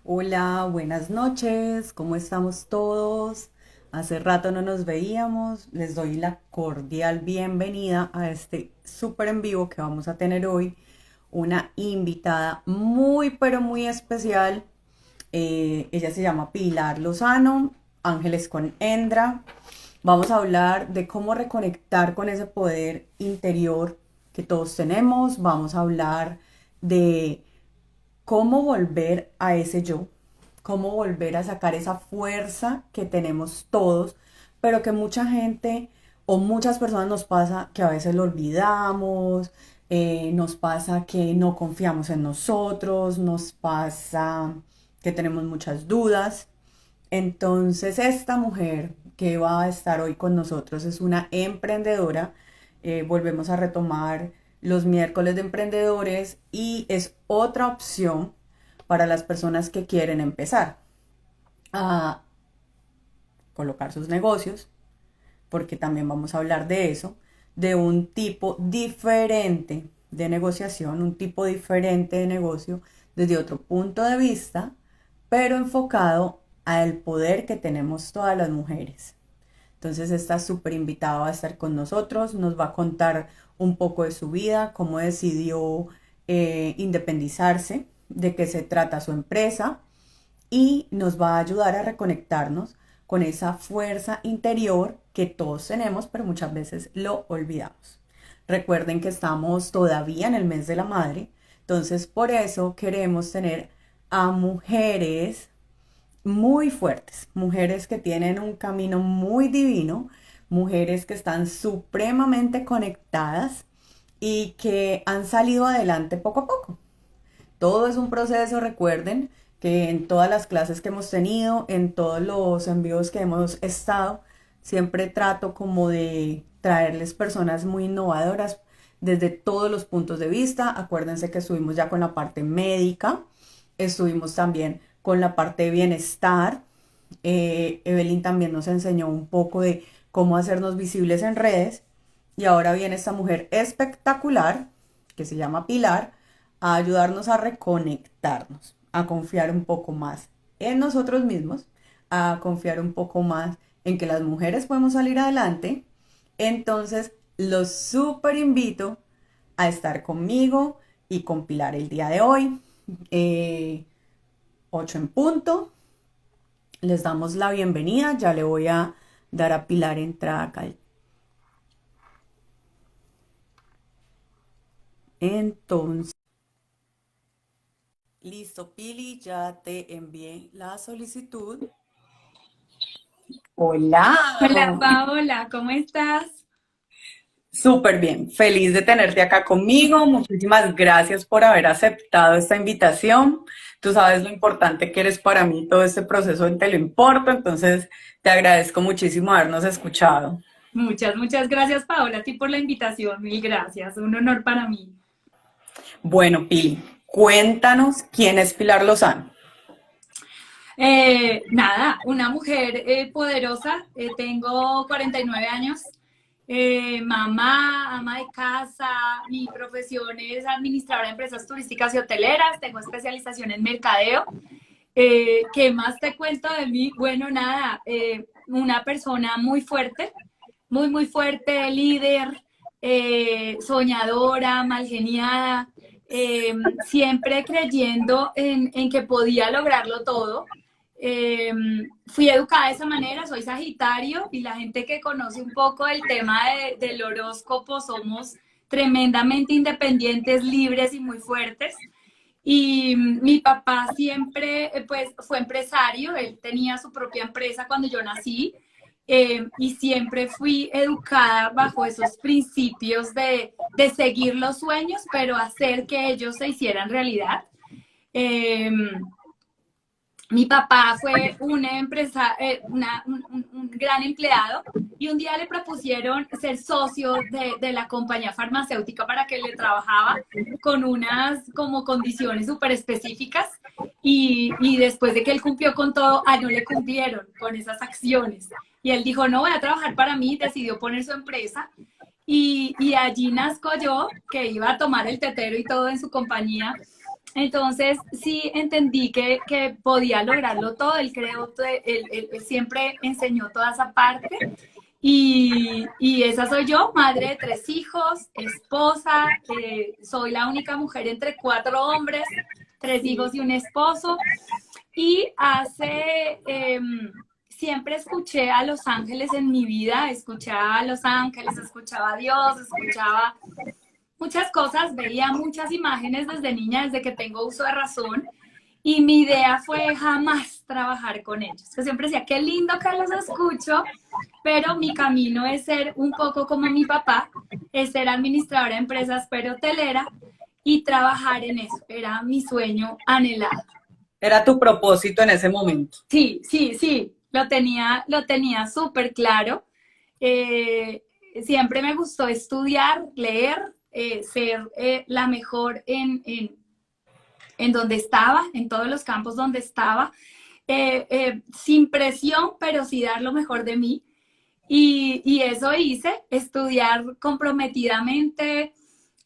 Hola, buenas noches, ¿cómo estamos todos? Hace rato no nos veíamos, les doy la cordial bienvenida a este súper en vivo que vamos a tener hoy. Una invitada muy, pero muy especial. Ella se llama Pilar Lozano, Ángeles con Endra. Vamos a hablar de cómo reconectar con ese poder interior que todos tenemos. Vamos a hablar de cómo volver a ese yo, cómo volver a sacar esa fuerza que tenemos todos, pero que mucha gente o muchas personas nos pasa que a veces lo olvidamos, nos pasa que no confiamos en nosotros, nos pasa que tenemos muchas dudas. Entonces, esta mujer que va a estar hoy con nosotros es una emprendedora. Volvemos a retomar los miércoles de emprendedores y es otra opción para las personas que quieren empezar a colocar sus negocios, porque también vamos a hablar de eso, de un tipo diferente de negociación, un tipo diferente de negocio desde otro punto de vista, pero enfocado al poder que tenemos todas las mujeres. Entonces está súper invitado a estar con nosotros, nos va a contar un poco de su vida, cómo decidió independizarse, de qué se trata su empresa y nos va a ayudar a reconectarnos con esa fuerza interior que todos tenemos, pero muchas veces lo olvidamos. Recuerden que estamos todavía en el mes de la madre, entonces por eso queremos tener a mujeres muy fuertes, mujeres que tienen un camino muy divino, mujeres que están supremamente conectadas y que han salido adelante poco a poco. Todo es un proceso, recuerden que en todas las clases que hemos tenido, en todos los envíos que hemos estado, siempre trato como de traerles personas muy innovadoras desde todos los puntos de vista. Acuérdense que estuvimos ya con la parte médica, estuvimos también con la parte de bienestar. Evelyn también nos enseñó un poco de cómo hacernos visibles en redes. Y ahora viene esta mujer espectacular que se llama Pilar a ayudarnos a reconectarnos, a confiar un poco más en nosotros mismos, a confiar un poco más en que las mujeres podemos salir adelante. Entonces, los súper invito a estar conmigo y con Pilar el día de hoy. Eh, 8 en punto. Les damos la bienvenida. Ya le voy a dar a Pilar entrada acá. Entonces, listo, Pili, ya te envié la solicitud. Hola, Hola Paola, ¿cómo estás? súper bien, feliz de tenerte acá conmigo. Muchísimas gracias por haber aceptado esta invitación. Tú sabes lo importante que eres para mí, todo este proceso Te lo importo, entonces te agradezco muchísimo habernos escuchado. Muchas gracias Paola a ti por la invitación, mil gracias, un honor para mí. Bueno, Pili, cuéntanos quién es Pilar Lozano. Nada, una mujer poderosa, tengo 49 años, mamá, ama de casa, mi profesión es administradora de empresas turísticas y hoteleras, tengo especialización en mercadeo. ¿Qué más te cuento de mí? Bueno, nada, una persona muy fuerte, líder, soñadora, mal geniada, siempre creyendo en que podía lograrlo todo. Eh, Fui educada de esa manera, soy Sagitario y la gente que conoce un poco el tema del horóscopo somos tremendamente independientes, libres y muy fuertes. Y mi papá siempre, pues, fue empresario, él tenía su propia empresa cuando yo nací, y siempre fui educada bajo esos principios de seguir los sueños, pero hacer que ellos se hicieran realidad. Eh, Mi papá fue una empresa, un gran empleado y un día le propusieron ser socio de la compañía farmacéutica para que le trabajaba con unas como condiciones súper específicas y después de que él cumplió con todo, no le cumplieron con esas acciones. Y él dijo, no voy a trabajar para mí, decidió poner su empresa y allí nazco yo, que iba a tomar el tetero y todo en su compañía Entonces, sí entendí que podía lograrlo todo. Él creó, él siempre enseñó toda esa parte. Y esa soy yo, madre de 3 hijos, esposa, soy la única mujer entre 4 hombres, 3 hijos y un esposo. Y siempre escuché a los ángeles en mi vida, escuchaba a los ángeles, escuchaba a Dios, escuchaba muchas cosas, veía muchas imágenes desde niña, desde que tengo uso de razón, y mi idea fue jamás trabajar con ellos. Yo siempre decía, qué lindo que los escucho, pero mi camino es ser un poco como mi papá, es ser administradora de empresas, pero hotelera, y trabajar en eso. Era mi sueño anhelado. Era tu propósito en ese momento. Sí, sí, sí, lo tenía súper claro. Eh, Siempre me gustó estudiar, leer, ser la mejor en donde estaba, en todos los campos donde estaba, sin presión, pero sí dar lo mejor de mí. Y eso hice, estudiar comprometidamente,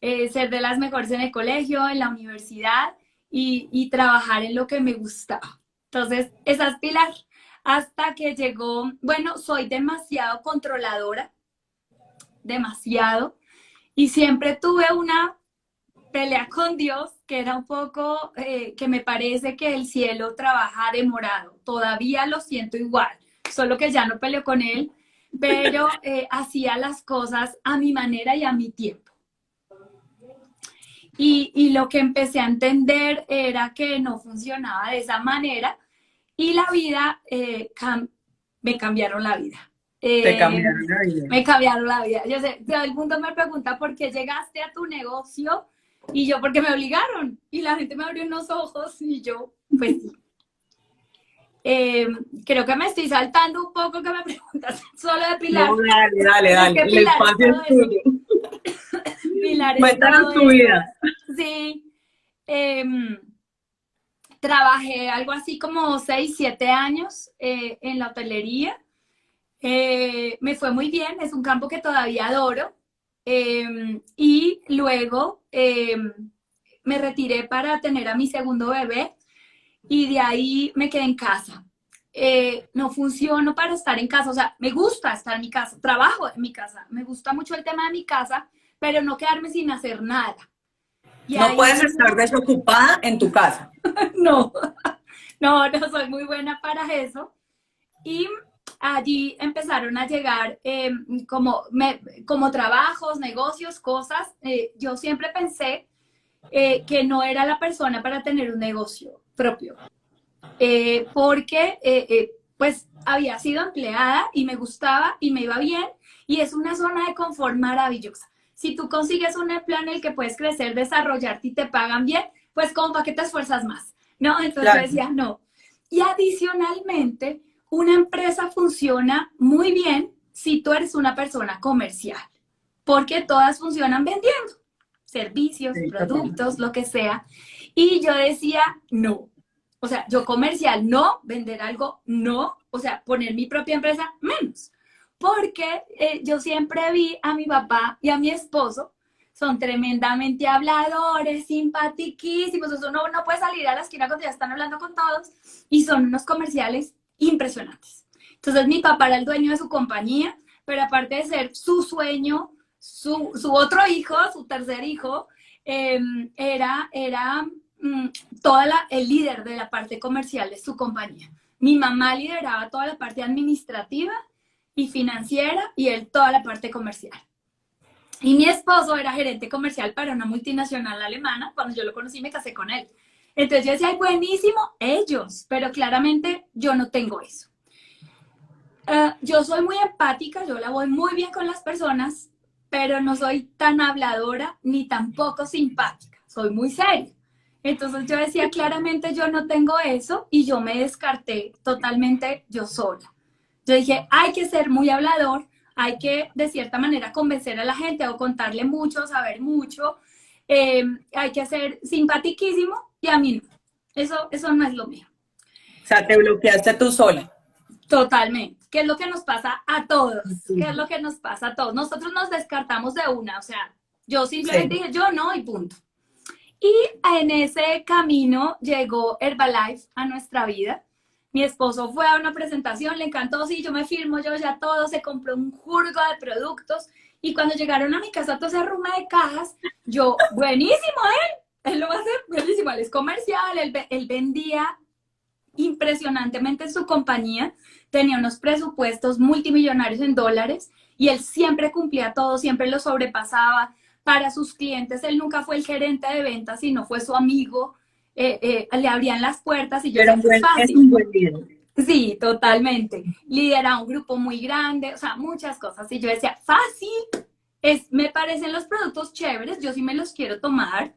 ser de las mejores en el colegio, en la universidad y trabajar en lo que me gustaba. Entonces, esa es Pilar. Hasta que llegó, bueno, soy demasiado controladora, demasiado, y siempre tuve una pelea con Dios, que era un poco, que me parece que el cielo trabaja demorado. Todavía lo siento igual, solo que ya no peleo con él, pero hacía las cosas a mi manera y a mi tiempo. Y lo que empecé a entender era que no funcionaba de esa manera y la vida, me cambiaron la vida. Te cambiaron la vida. Me cambiaron la vida. Yo sé, todo el mundo me pregunta por qué llegaste a tu negocio y yo porque me obligaron y la gente me abrió unos ojos y yo, pues sí. Creo que me estoy saltando un poco que me preguntas solo de Pilar. No, dale. El espacio es tuyo. Pilar es Cuéntanos tu vida. Sí. Trabajé algo así como 6, 7 años en la hotelería. Me fue muy bien, es un campo que todavía adoro. Y luego me retiré para tener a mi segundo bebé y de ahí me quedé en casa. No funciono para estar en casa, o sea, me gusta estar en mi casa, trabajo en mi casa, me gusta mucho el tema de mi casa, pero no quedarme sin hacer nada. Y no puedes estar desocupada en tu casa. No, no soy muy buena para eso. Y allí empezaron a llegar como trabajos, negocios, cosas. Yo siempre pensé que no era la persona para tener un negocio propio, porque pues había sido empleada y me gustaba y me iba bien y es una zona de confort maravillosa. Si tú consigues un empleo en el que puedes crecer, desarrollarte y te pagan bien, pues como para qué te esfuerzas más, ¿no? Entonces claro. Yo decía, no. Y adicionalmente, una empresa funciona muy bien si tú eres una persona comercial, porque todas funcionan vendiendo servicios, sí, productos, lo que sea. Y yo decía, no. O sea, yo comercial no, vender algo no, o sea, poner mi propia empresa menos. Porque yo siempre vi a mi papá y a mi esposo, son tremendamente habladores, simpatiquísimos, eso no puede salir a la esquina cuando ya están hablando con todos, y son unos comerciales impresionantes. Entonces mi papá era el dueño de su compañía, pero aparte de ser su sueño, su otro hijo, su tercer hijo, era el líder de la parte comercial de su compañía. Mi mamá lideraba toda la parte administrativa y financiera y él toda la parte comercial. Y mi esposo era gerente comercial para una multinacional alemana. Cuando yo lo conocí me casé con él. Entonces yo decía, ay, buenísimo, ellos, pero claramente yo no tengo eso. Yo soy muy empática, yo la voy muy bien con las personas, pero no soy tan habladora ni tampoco simpática, soy muy seria. Entonces yo decía, claramente yo no tengo eso y yo me descarté totalmente yo sola. Yo dije, hay que ser muy hablador, hay que de cierta manera convencer a la gente o contarle mucho, saber mucho, hay que ser simpatiquísimo y a mí no. Eso no es lo mío. O sea, te bloqueaste tú sola. Totalmente. ¿Qué es lo que nos pasa a todos? ¿Qué es lo que nos pasa a todos? Nosotros nos descartamos de una, o sea, yo simplemente dije yo no y punto. Y en ese camino llegó Herbalife a nuestra vida. Mi esposo fue a una presentación, le encantó, sí, yo me firmo, yo ya todo, se compró un jurgo de productos y cuando llegaron a mi casa todo ese arrume de cajas, yo, buenísimo, él lo va a hacer buenísimo, él es comercial, él vendía impresionantemente en su compañía, tenía unos presupuestos multimillonarios en dólares y él siempre cumplía todo, siempre lo sobrepasaba para sus clientes. Él nunca fue el gerente de ventas, sino fue su amigo. Le abrían las puertas y yo Pero decía, eso es es fácil. un buen líder. Sí, totalmente. Lideraba un grupo muy grande, o sea, muchas cosas. Y yo decía, fácil, me parecen los productos chéveres, yo sí me los quiero tomar.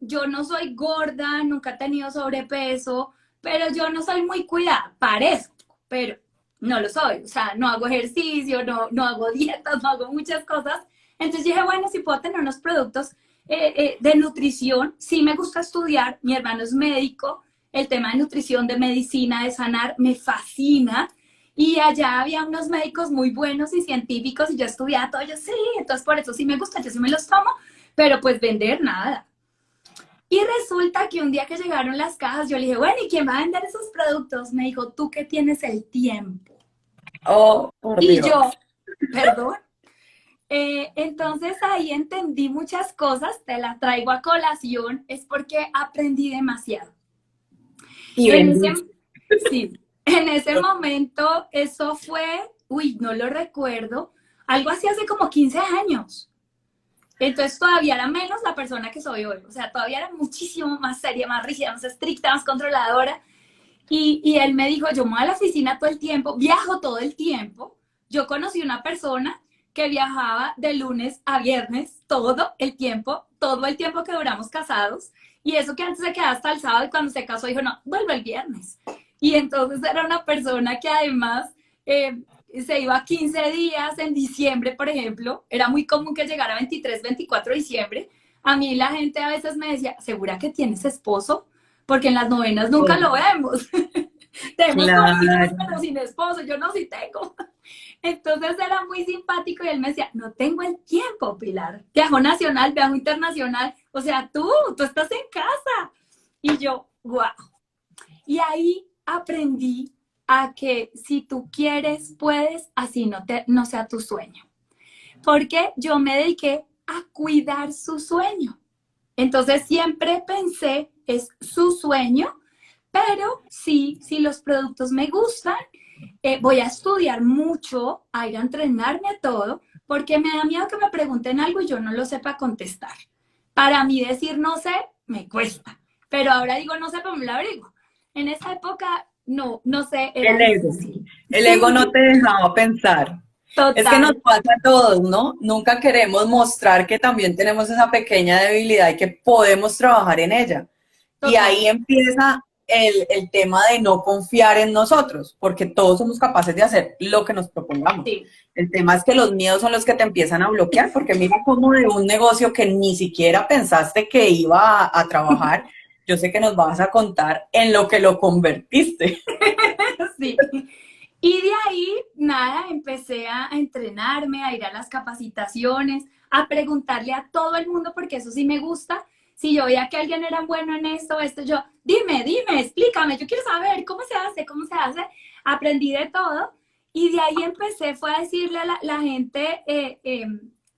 Yo no soy gorda, nunca he tenido sobrepeso, pero yo no soy muy cuidada, parezco, pero no lo soy. O sea, no hago ejercicio, no hago dietas, no hago muchas cosas. Entonces dije, bueno, si puedo tener unos productos de nutrición, sí me gusta estudiar, mi hermano es médico, el tema de nutrición, de medicina, de sanar, me fascina. Y allá había unos médicos muy buenos y científicos y yo estudiaba todo, yo sí, entonces por eso sí me gusta, yo sí me los tomo, pero pues vender nada. Y resulta que un día que llegaron las cajas, yo le dije, bueno, ¿y quién va a vender esos productos? Me dijo, tú que tienes el tiempo. Oh, por Y Dios. yo, perdón. Entonces ahí entendí muchas cosas, te las traigo a colación, es porque aprendí demasiado. Y En ese, bendito. sí, en ese momento eso fue, uy, no lo recuerdo, algo así hace como 15 años. Entonces todavía era menos la persona que soy hoy, o sea, todavía era muchísimo más seria, más rígida, más estricta, más controladora. Y él me dijo, yo me voy a la oficina todo el tiempo, viajo todo el tiempo. Yo conocí una persona que viajaba de lunes a viernes todo el tiempo que duramos casados. Y eso que antes se quedaba hasta el sábado y cuando se casó dijo, no, vuelvo el viernes. Y entonces era una persona que además se iba 15 días en diciembre, por ejemplo. Era muy común que llegara 23, 24 de diciembre. A mí la gente a veces me decía, ¿segura que tienes esposo? Porque en las novenas nunca lo Oh, vemos. Tenemos todos los hijos, claro. pero sin esposo, yo no sí tengo. Entonces era muy simpático y él me decía, no tengo el tiempo, Pilar. Viajo nacional, viajo internacional. O sea, tú estás en casa. Y yo, wow. Y ahí aprendí a que si tú quieres, puedes, así no sea tu sueño. Porque yo me dediqué a cuidar su sueño. Entonces siempre pensé, es su sueño, pero sí, si los productos me gustan, voy a estudiar mucho, a ir a entrenarme a todo, porque me da miedo que me pregunten algo y yo no lo sepa contestar. Para mí decir no sé, me cuesta, pero ahora digo no sé, pero me lo abrigo. En esa época, no sé, era El ego. difícil. El ego no Sí, te dejaba pensar. Es que nos total, pasa a todos, ¿no? Nunca queremos mostrar que también tenemos esa pequeña debilidad y que podemos trabajar en ella. Y total. ahí empieza el tema de no confiar en nosotros, porque todos somos capaces de hacer lo que nos propongamos. Sí. El tema es que los miedos son los que te empiezan a bloquear, porque mira cómo de un negocio que ni siquiera pensaste que iba a trabajar, yo sé que nos vas a contar en lo que lo convertiste. Sí. Y de ahí, nada, empecé a entrenarme, a ir a las capacitaciones, a preguntarle a todo el mundo, porque eso sí me gusta. Si yo veía que alguien era bueno en esto, yo, dime, explícame, yo quiero saber cómo se hace. Aprendí de todo. Y de ahí fue a decirle a la gente,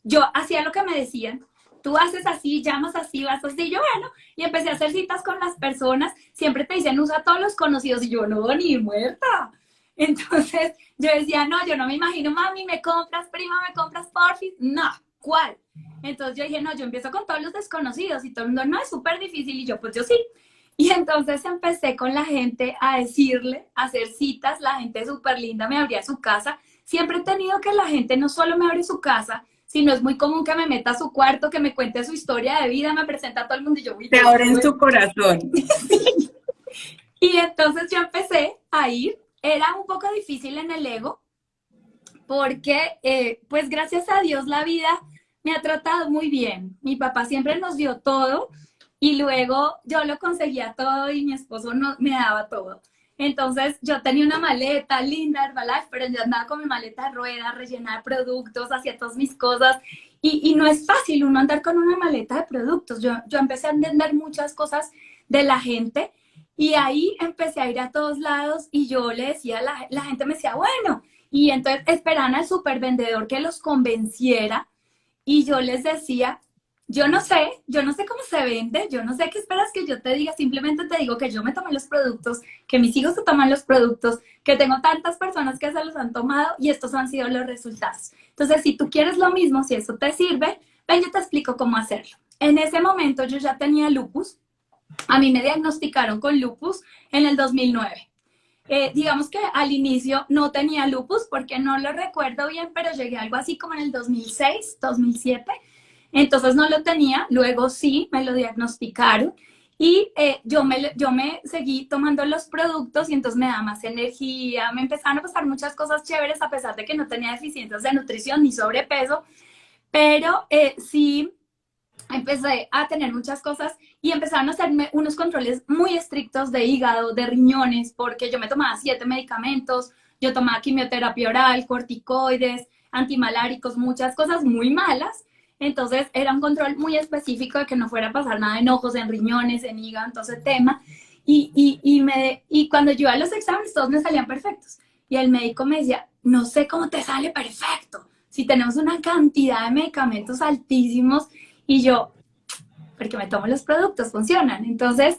yo hacía lo que me decían. Tú haces así, llamas así, vas así, yo bueno, y empecé a hacer citas con las personas. Siempre te dicen, usa a todos los conocidos, y yo no, ni muerta. Entonces yo decía, no, yo no me imagino, mami, ¿me compras, prima, me compras, porfis? No, ¿cuál? Entonces yo dije, no, yo empiezo con todos los desconocidos y todo el mundo, no, es súper difícil y yo, pues yo sí. Y entonces empecé con la gente a decirle, a hacer citas, la gente súper linda me abría su casa. Siempre he tenido que la gente no solo me abre su casa, sino es muy común que me meta a su cuarto, que me cuente su historia de vida, me presenta a todo el mundo y yo, uy, Te qué abren vergüenza. su corazón. Y entonces yo empecé a ir, era un poco difícil en el ego, porque pues gracias a Dios la vida me ha tratado muy bien. Mi papá siempre nos dio todo y luego yo lo conseguía todo y mi esposo no, me daba todo. Entonces yo tenía una maleta linda Herbalife, pero yo andaba con mi maleta de ruedas, rellena de productos, hacía todas mis cosas Y no es fácil uno andar con una maleta de productos. Yo empecé a entender muchas cosas de la gente y ahí empecé a ir a todos lados y yo le decía, la gente me decía, bueno, y entonces esperaban al supervendedor que los convenciera y yo les decía, yo no sé cómo se vende, yo no sé qué esperas que yo te diga, simplemente te digo que yo me tomé los productos, que mis hijos se toman los productos, que tengo tantas personas que se los han tomado y estos han sido los resultados. Entonces, si tú quieres lo mismo, si eso te sirve, ven, yo te explico cómo hacerlo. En ese momento yo ya tenía lupus, a mí me diagnosticaron con lupus en el 2009. Digamos que al inicio no tenía lupus porque no lo recuerdo bien, pero llegué a algo así como en el 2006, 2007. Entonces no lo tenía, luego sí me lo diagnosticaron y yo me seguí tomando los productos y entonces me da más energía, me empezaron a pasar muchas cosas chéveres a pesar de que no tenía deficiencias de nutrición ni sobrepeso, pero sí empecé a tener muchas cosas y empezaron a hacerme unos controles muy estrictos de hígado, de riñones, porque yo me tomaba 7 medicamentos, yo tomaba quimioterapia oral, corticoides, antimaláricos, muchas cosas muy malas. Entonces era un control muy específico de que no fuera a pasar nada en ojos, en riñones, en hígado, entonces tema. Y cuando yo iba a los exámenes todos me salían perfectos. Y el médico me decía, no sé cómo te sale perfecto, si tenemos una cantidad de medicamentos altísimos y yo, porque me tomo los productos, funcionan. Entonces,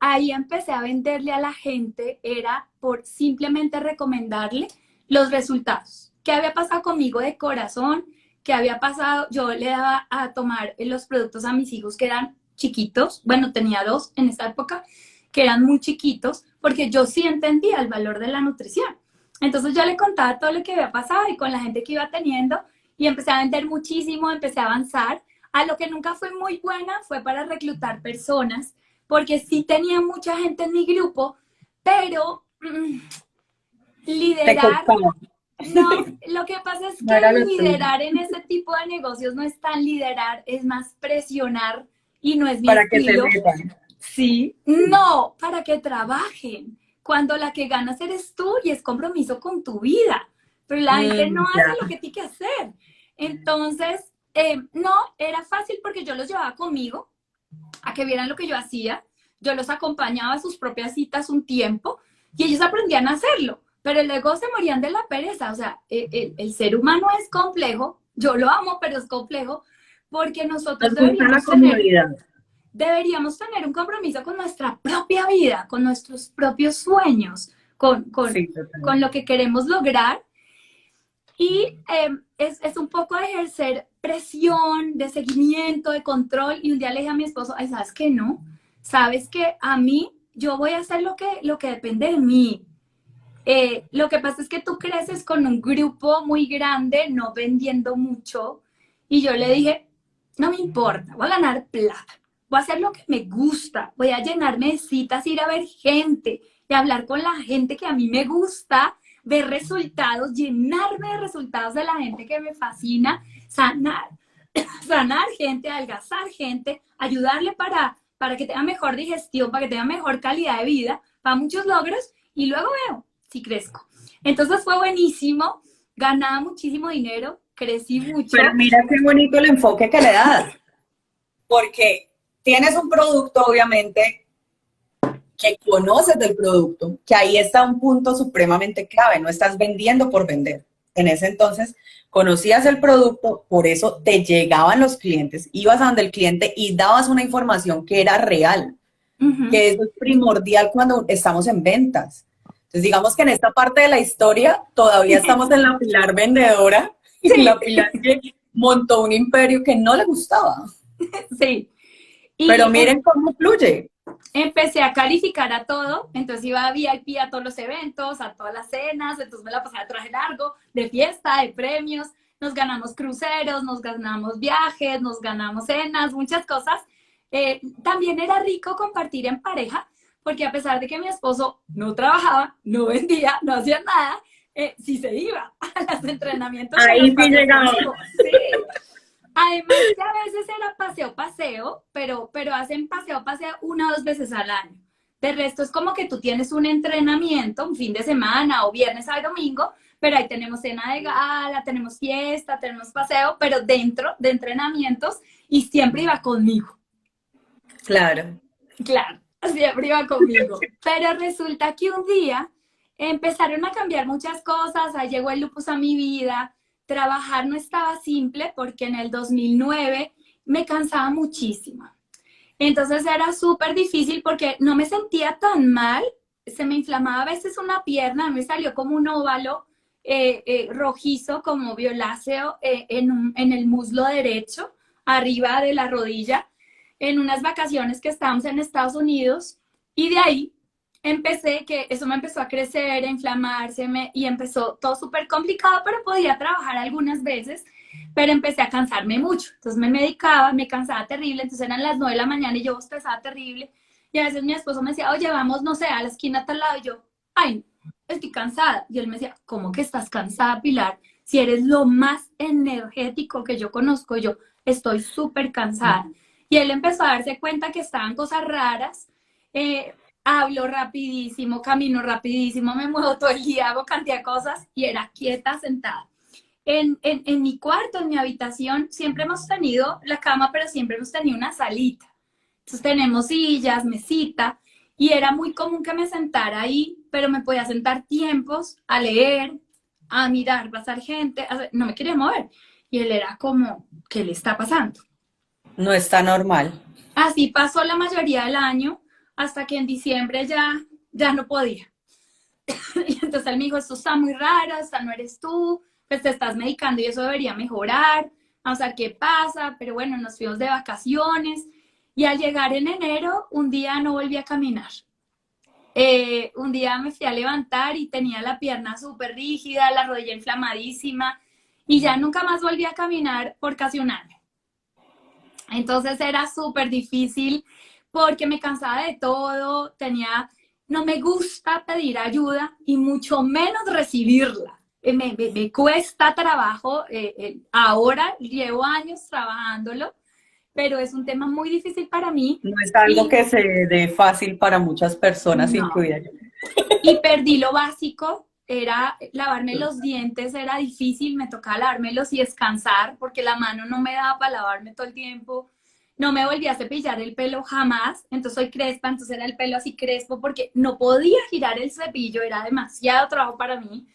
ahí empecé a venderle a la gente, era por simplemente recomendarle los resultados. ¿Qué había pasado conmigo de corazón? ¿Qué había pasado? Yo le daba a tomar los productos a mis hijos que eran chiquitos, bueno, tenía 2 en esa época, que eran muy chiquitos, porque yo sí entendía el valor de la nutrición. Entonces yo le contaba todo lo que había pasado y con la gente que iba teniendo y empecé a vender muchísimo, empecé a avanzar. A lo que nunca fue muy buena fue para reclutar personas, porque sí tenía mucha gente en mi grupo, pero Te liderar, costaba. no, lo que pasa es No que era lo tuyo. liderar en ese tipo de negocios no es tan liderar, es más presionar y no es mi Para que se estilo. metan. Sí, no, para que trabajen, cuando la que ganas eres tú y es compromiso con tu vida, pero la gente no hace Ya. lo que tiene que hacer. Entonces, no, era fácil porque yo los llevaba conmigo a que vieran lo que yo hacía, yo los acompañaba a sus propias citas un tiempo y ellos aprendían a hacerlo, pero luego se morían de la pereza, o sea, el ser humano es complejo, yo lo amo, pero es complejo porque nosotros Nos gusta la comodidad. deberíamos tener un compromiso con nuestra propia vida, con nuestros propios sueños, Sí, con total. lo que queremos lograr. Y es un poco de ejercer presión, de seguimiento, de control. Y un día le dije a mi esposo, ay, ¿sabes qué? No, sabes que a mí, yo voy a hacer lo que depende de mí. Lo que pasa es que tú creces con un grupo muy grande, no vendiendo mucho. Y yo le dije, no me importa, voy a ganar plata, voy a hacer lo que me gusta, voy a llenarme de citas, ir a ver gente y hablar con la gente que a mí me gusta, ver resultados, llenarme de resultados de la gente que me fascina, sanar, sanar gente, adelgazar gente, ayudarle para que tenga mejor digestión, para que tenga mejor calidad de vida, para muchos logros y luego veo si crezco. Entonces fue buenísimo, ganaba muchísimo dinero, crecí Pero mucho. mira qué bonito el enfoque que le das, porque tienes un producto, obviamente, que conoces del producto, que ahí está un punto supremamente clave, no estás vendiendo por vender. En ese entonces conocías el producto, por eso te llegaban los clientes, ibas a donde el cliente y dabas una información que era real, Uh-huh. que eso es primordial cuando estamos en ventas. Entonces, digamos que en esta parte de la historia todavía estamos en la Pilar vendedora, en Sí, la Pilar que montó un imperio que no le gustaba. sí. Pero Y miren cómo fluye. empecé a calificar a todo, entonces iba a VIP a todos los eventos, a todas las cenas, entonces me la pasaba de traje largo, de fiesta, de premios, nos ganamos cruceros, nos ganamos viajes, nos ganamos cenas, muchas cosas. También era rico compartir en pareja, porque a pesar de que mi esposo no trabajaba, no vendía, no hacía nada, sí se iba a los entrenamientos y a los Ahí sí paseos llegaba. conmigo. Sí. Además que a veces era paseo, pero hacen paseo 1 o 2 veces al año. De resto es como que tú tienes un entrenamiento, un fin de semana o viernes al domingo, pero ahí tenemos cena de gala, tenemos fiesta, tenemos paseo, pero dentro de entrenamientos y siempre iba conmigo. Claro. Claro, siempre iba conmigo. Pero resulta que un día empezaron a cambiar muchas cosas, ahí llegó el lupus a mi vida, trabajar no estaba simple porque en el 2009 me cansaba muchísimo. Entonces era súper difícil porque no me sentía tan mal, se me inflamaba a veces una pierna, me salió como un óvalo rojizo, como violáceo, en el muslo derecho, arriba de la rodilla, en unas vacaciones que estábamos en Estados Unidos, y de ahí empecé, que eso me empezó a crecer, a inflamarse, y empezó todo súper complicado, pero podía trabajar algunas veces, pero empecé a cansarme mucho. Entonces me medicaba, me cansaba terrible, entonces eran las 9 de la mañana y yo estresaba terrible. Y a veces mi esposo me decía, oye, vamos, no sé, a la esquina a tal lado. Y yo, ay, estoy cansada. Y él me decía, ¿cómo que estás cansada, Pilar? Si eres lo más energético que yo conozco, yo estoy súper cansada. Y él empezó a darse cuenta que estaban cosas raras. Eh, Hablo rapidísimo, camino rapidísimo, me muevo todo el día, hago cantidad de cosas y era quieta, sentada. En mi cuarto, en mi habitación, siempre hemos tenido la cama, pero siempre hemos tenido una salita. Entonces tenemos sillas, mesita, y era muy común que me sentara ahí, pero me podía sentar tiempos a leer, a mirar, pasar gente, no me quería mover. Y él era como, ¿qué le está pasando? No está normal. Así pasó la mayoría del año, hasta que en diciembre ya no podía. Y entonces él me dijo, esto está muy raro, esta no eres tú, pues te estás medicando y eso debería mejorar, vamos a ver qué pasa, pero bueno, nos fuimos de vacaciones y al llegar en enero, un día no volví a caminar. Un día me fui a levantar y tenía la pierna súper rígida, la rodilla inflamadísima y ya nunca más volví a caminar por casi un año. Entonces era súper difícil porque me cansaba de todo, no me gusta pedir ayuda y mucho menos recibirla. Me cuesta trabajo, ahora llevo años trabajándolo, pero es un tema muy difícil para mí No es algo y que se dé fácil para muchas personas, no. incluida yo. Y perdí lo básico, era lavarme los dientes, era difícil, me tocaba lavármelos y descansar porque la mano no me daba para lavarme todo el tiempo. No me volví a cepillar el pelo jamás, entonces soy crespa, entonces era el pelo así crespo porque no podía girar el cepillo, era demasiado trabajo para mí.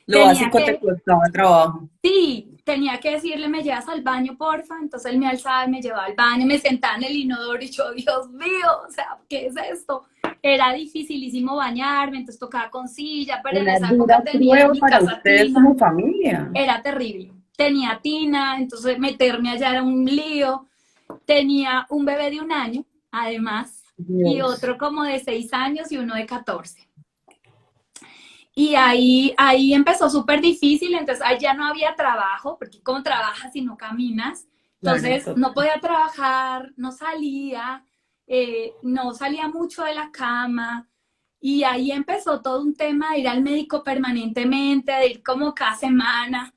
Lo Tenía básico te que costaba trabajo. Sí, tenía que decirle, me llevas al baño, porfa. Entonces él me alzaba y me llevaba al baño, me sentaba en el inodoro y yo, Dios mío, o sea, ¿qué es esto? Era dificilísimo bañarme, entonces tocaba con silla, pero en Una esa época dura tenía en prueba mi para casa ustedes tina, como familia. era terrible. Tenía tina, entonces meterme allá era un lío. Tenía un bebé de un año, además, y Dios. otro como de 6 años y uno de 14. Y ahí empezó súper difícil, entonces ahí ya no había trabajo, porque ¿cómo trabajas si no caminas? Claro, Entonces no podía trabajar, no salía mucho de la cama. Y ahí empezó todo un tema de ir al médico permanentemente, de ir como cada semana.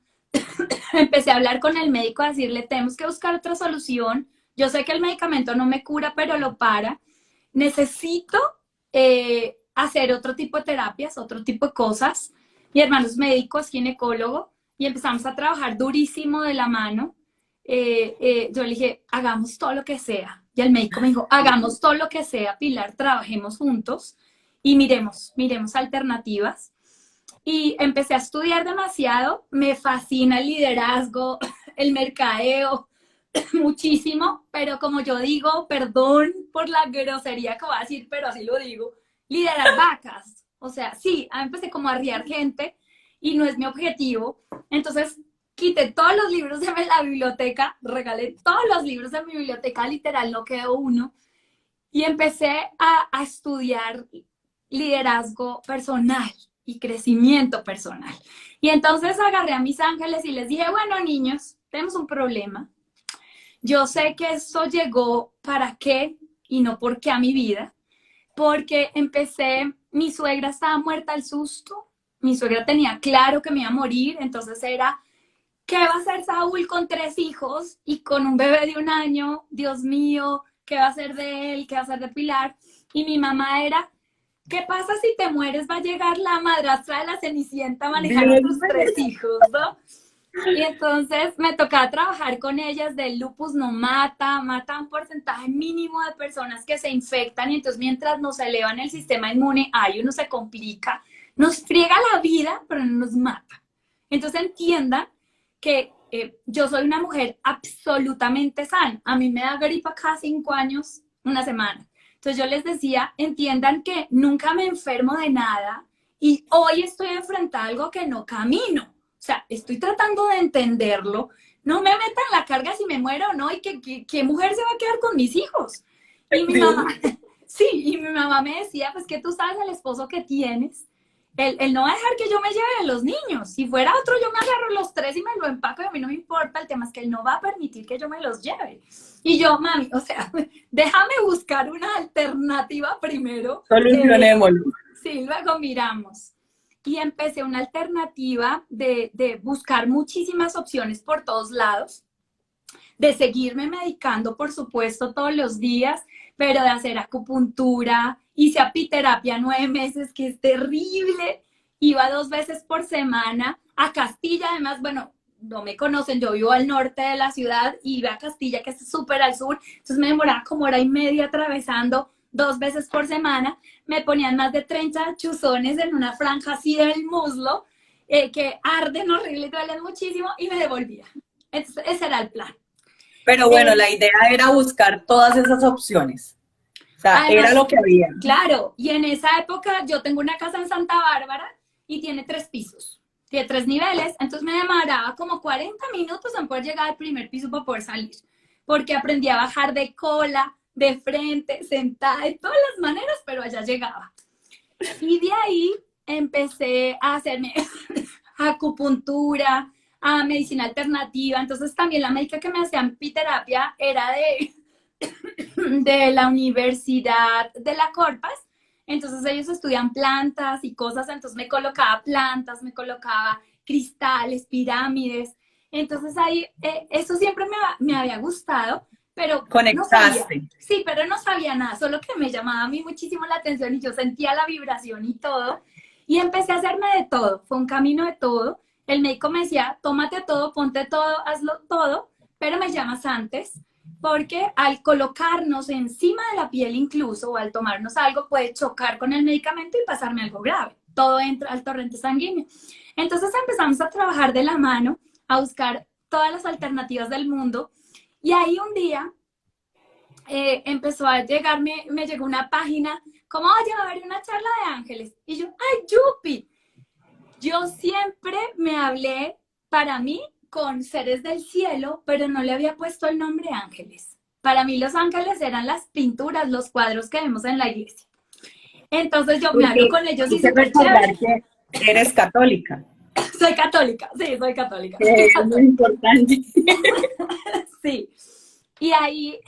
Empecé a hablar con el médico, a decirle, tenemos que buscar otra solución. Yo sé que el medicamento no me cura, pero lo para. Necesito hacer otro tipo de terapias, otro tipo de cosas. Mi hermano es médico, es ginecólogo, y empezamos a trabajar durísimo de la mano. Yo le dije, hagamos todo lo que sea. Y el médico me dijo, hagamos todo lo que sea, Pilar, trabajemos juntos y miremos alternativas. Y empecé a estudiar demasiado, me fascina el liderazgo, el mercadeo, muchísimo, pero como yo digo, perdón por la grosería que voy a decir, pero así lo digo, liderar vacas. O sea, sí, empecé como a arriar gente y no es mi objetivo. Entonces, quité todos los libros de la biblioteca, regalé todos los libros de mi biblioteca, literal, no quedó uno, y empecé a estudiar liderazgo personal y crecimiento personal. Y entonces agarré a mis ángeles y les dije, bueno, niños, tenemos un problema. Yo sé que esto llegó para qué y no por qué a mi vida, porque mi suegra estaba muerta al susto, mi suegra tenía claro que me iba a morir, entonces era, ¿qué va a hacer Saúl con 3 hijos y con un bebé de un año? Dios mío, ¿qué va a hacer de él? ¿Qué va a hacer de Pilar? Y mi mamá era, ¿qué pasa si te mueres? Va a llegar la madrastra de la Cenicienta a manejar a Dios tus mío. 3 hijos, ¿no? Y entonces me tocaba trabajar con ellas. Del lupus no mata, mata un porcentaje mínimo de personas que se infectan y entonces mientras nos elevan el sistema inmune, ahí uno se complica, nos friega la vida, pero no nos mata. Entonces entiendan que yo soy una mujer absolutamente sana. A mí me da gripa cada 5 años, una semana. Entonces yo les decía, entiendan que nunca me enfermo de nada y hoy estoy enfrentada a algo que no camino. O sea, estoy tratando de entenderlo. No me metan la carga si me muero o no y ¿qué mujer se va a quedar con mis hijos? Y mi Dios mamá, mío. sí, y mi mamá me decía, pues que tú sabes el esposo que tienes. Él no va a dejar que yo me lleve a los niños. Si fuera otro, yo me agarro los 3 y me lo empaco y a mí no me importa. El tema es que él no va a permitir que yo me los lleve. Y yo, mami, o sea, déjame buscar una alternativa primero. Solucionémoslo. Sí, luego miramos. Y empecé una alternativa de buscar muchísimas opciones por todos lados, de seguirme medicando, por supuesto, todos los días, pero de hacer acupuntura, hice apiterapia 9 meses, que es terrible, iba 2 veces por semana a Castilla, además, bueno, no me conocen, yo vivo al norte de la ciudad y iba a Castilla, que es súper al sur, entonces me demoraba como hora y media atravesando 2 veces por semana, me ponían más de 30 chuzones en una franja así del muslo, que arden horrible, duelen muchísimo, y me devolvía. Entonces, ese era el plan. Pero bueno, Eh, la idea era buscar todas esas opciones. O sea, era Además, lo que había. claro, y en esa época yo tengo una casa en Santa Bárbara y tiene 3 pisos, tiene 3 niveles, entonces me demoraba como 40 minutos en poder llegar al primer piso para poder salir, porque aprendí a bajar de cola, de frente, sentada, de todas las maneras, pero allá llegaba. Y de ahí empecé a hacerme acupuntura, a medicina alternativa, entonces también la médica que me hacía piterapia era de la Universidad de la Corpas, entonces ellos estudian plantas y cosas, entonces me colocaba plantas, me colocaba cristales, pirámides, entonces ahí eso siempre me había gustado, pero no sabía, Conectaste. sí, pero no sabía nada, solo que me llamaba a mí muchísimo la atención y yo sentía la vibración y todo, y empecé a hacerme de todo, fue un camino de todo. El médico me decía, tómate todo, ponte todo, hazlo todo, pero me llamas antes, porque al colocarnos encima de la piel incluso o al tomarnos algo puede chocar con el medicamento y pasarme algo grave. Todo entra al torrente sanguíneo. Entonces empezamos a trabajar de la mano, a buscar todas las alternativas del mundo y ahí un día empezó a llegarme, me llegó una página como, oye, va a haber una charla de ángeles. Y yo, ay, yupi. Yo siempre me hablé para mí con seres del cielo, pero no le había puesto el nombre ángeles. Para mí los ángeles eran las pinturas, los cuadros que vemos en la iglesia. Entonces yo me hablo Porque con ellos hay y que súper recordar chévere. que eres católica, Soy católica, sí, soy católica, que soy es muy católica, importante. sí. Y ahí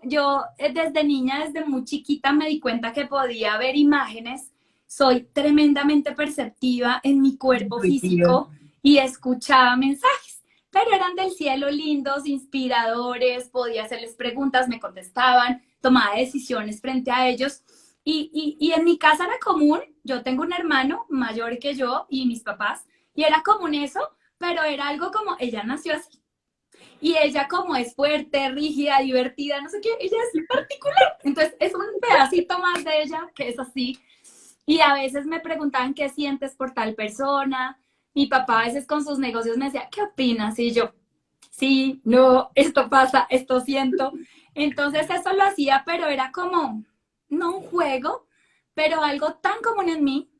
yo desde niña, desde muy chiquita, me di cuenta que podía ver imágenes. Soy tremendamente perceptiva en mi cuerpo Intuitiva. físico y escuchaba mensajes, pero eran del cielo, lindos, inspiradores, podía hacerles preguntas, me contestaban, tomaba decisiones frente a ellos. Y en mi casa era común, yo tengo un hermano mayor que yo y mis papás, y era común eso, pero era algo como, ella nació así. Y ella como es fuerte, rígida, divertida, no sé qué, ella es particular. Entonces es un pedacito más de ella que es así. Y a veces me preguntaban qué sientes por tal persona. Mi papá a veces con sus negocios me decía, ¿qué opinas? Y yo, sí, no, esto pasa, esto siento. Entonces eso lo hacía, pero era como, no un juego, pero algo tan común en mí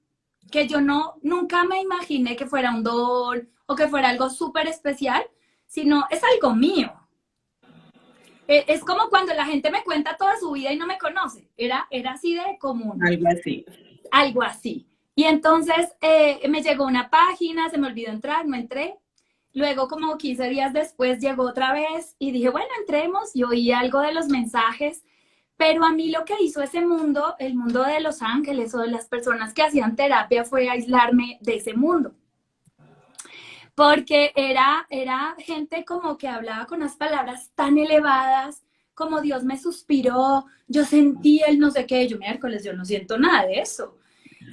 que yo nunca me imaginé que fuera un don o que fuera algo súper especial, sino es algo mío. Es como cuando la gente me cuenta toda su vida y no me conoce. Era así de común, Algo así. algo así. Y entonces me llegó una página, se me olvidó entrar, no entré. Luego, como 15 días después, llegó otra vez y dije, bueno, entremos y oí algo de los mensajes. Pero a mí lo que hizo ese mundo, el mundo de los ángeles o de las personas que hacían terapia, fue aislarme de ese mundo. Porque era gente como que hablaba con unas palabras tan elevadas, como Dios me suspiró, yo sentí el no sé qué, yo miércoles, yo no siento nada de eso.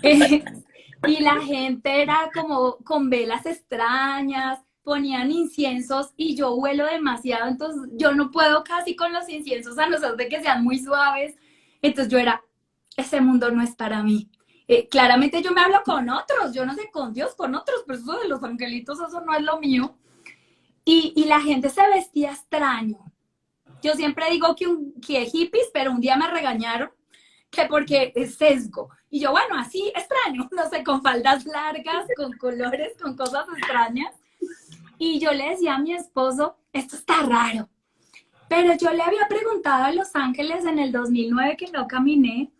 Eh, y la gente era como con velas extrañas, ponían inciensos y yo huelo demasiado, entonces yo no puedo casi con los inciensos a no ser de que sean muy suaves. Entonces yo era, ese mundo no es para mí. Claramente yo me hablo con otros, yo no sé con Dios, con otros, pero eso de los angelitos, eso no es lo mío. Y la gente se vestía extraño. Yo siempre digo que hippies, pero un día me regañaron que porque es sesgo. Y yo, bueno, así extraño, no sé, con faldas largas, con colores, con cosas extrañas. Y yo le decía a mi esposo, esto está raro. Pero yo le había preguntado a Los Ángeles en el 2009 que no caminé,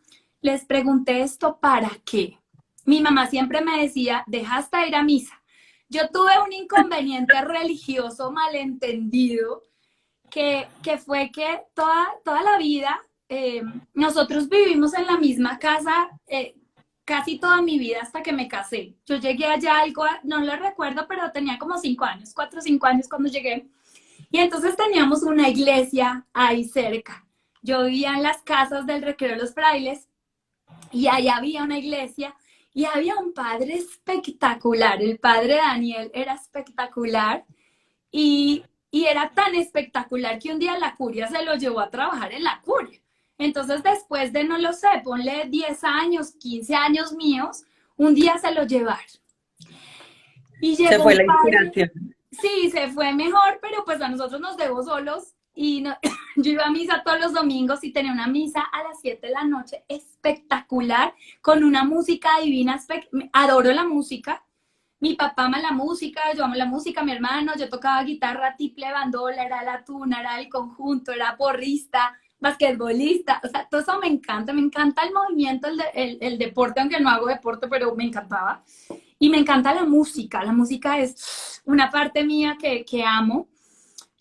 les pregunté esto para qué. Mi mamá siempre me decía, deja hasta ir a misa. Yo tuve un inconveniente religioso malentendido que fue que toda la vida nosotros vivimos en la misma casa casi toda mi vida hasta que me casé. Yo llegué allá algo, no lo recuerdo, pero tenía como 5 años, 4 o 5 años cuando llegué. Y entonces teníamos una iglesia ahí cerca. Yo vivía en las casas del Recreo de los Frailes y ahí había una iglesia y había un padre espectacular. El padre Daniel era espectacular y era tan espectacular que un día la curia se lo llevó a trabajar en la curia. Entonces después de, no lo sé, ponle 10 años, 15 años míos, un día se lo llevaron. Y Se llegó fue un la padre, inspiración. sí, se fue mejor, pero pues a nosotros nos dejó solos y no, yo iba a misa todos los domingos y tenía una misa a las 7 de la noche espectacular, con una música divina, adoro la música. Mi papá ama la música, yo amo la música, mi hermano, yo tocaba guitarra, tiple, bandola, era la tuna, era el conjunto, era porrista, basquetbolista, o sea, todo eso me encanta el movimiento, el deporte, aunque no hago deporte, pero me encantaba. Y me encanta la música es una parte mía que amo.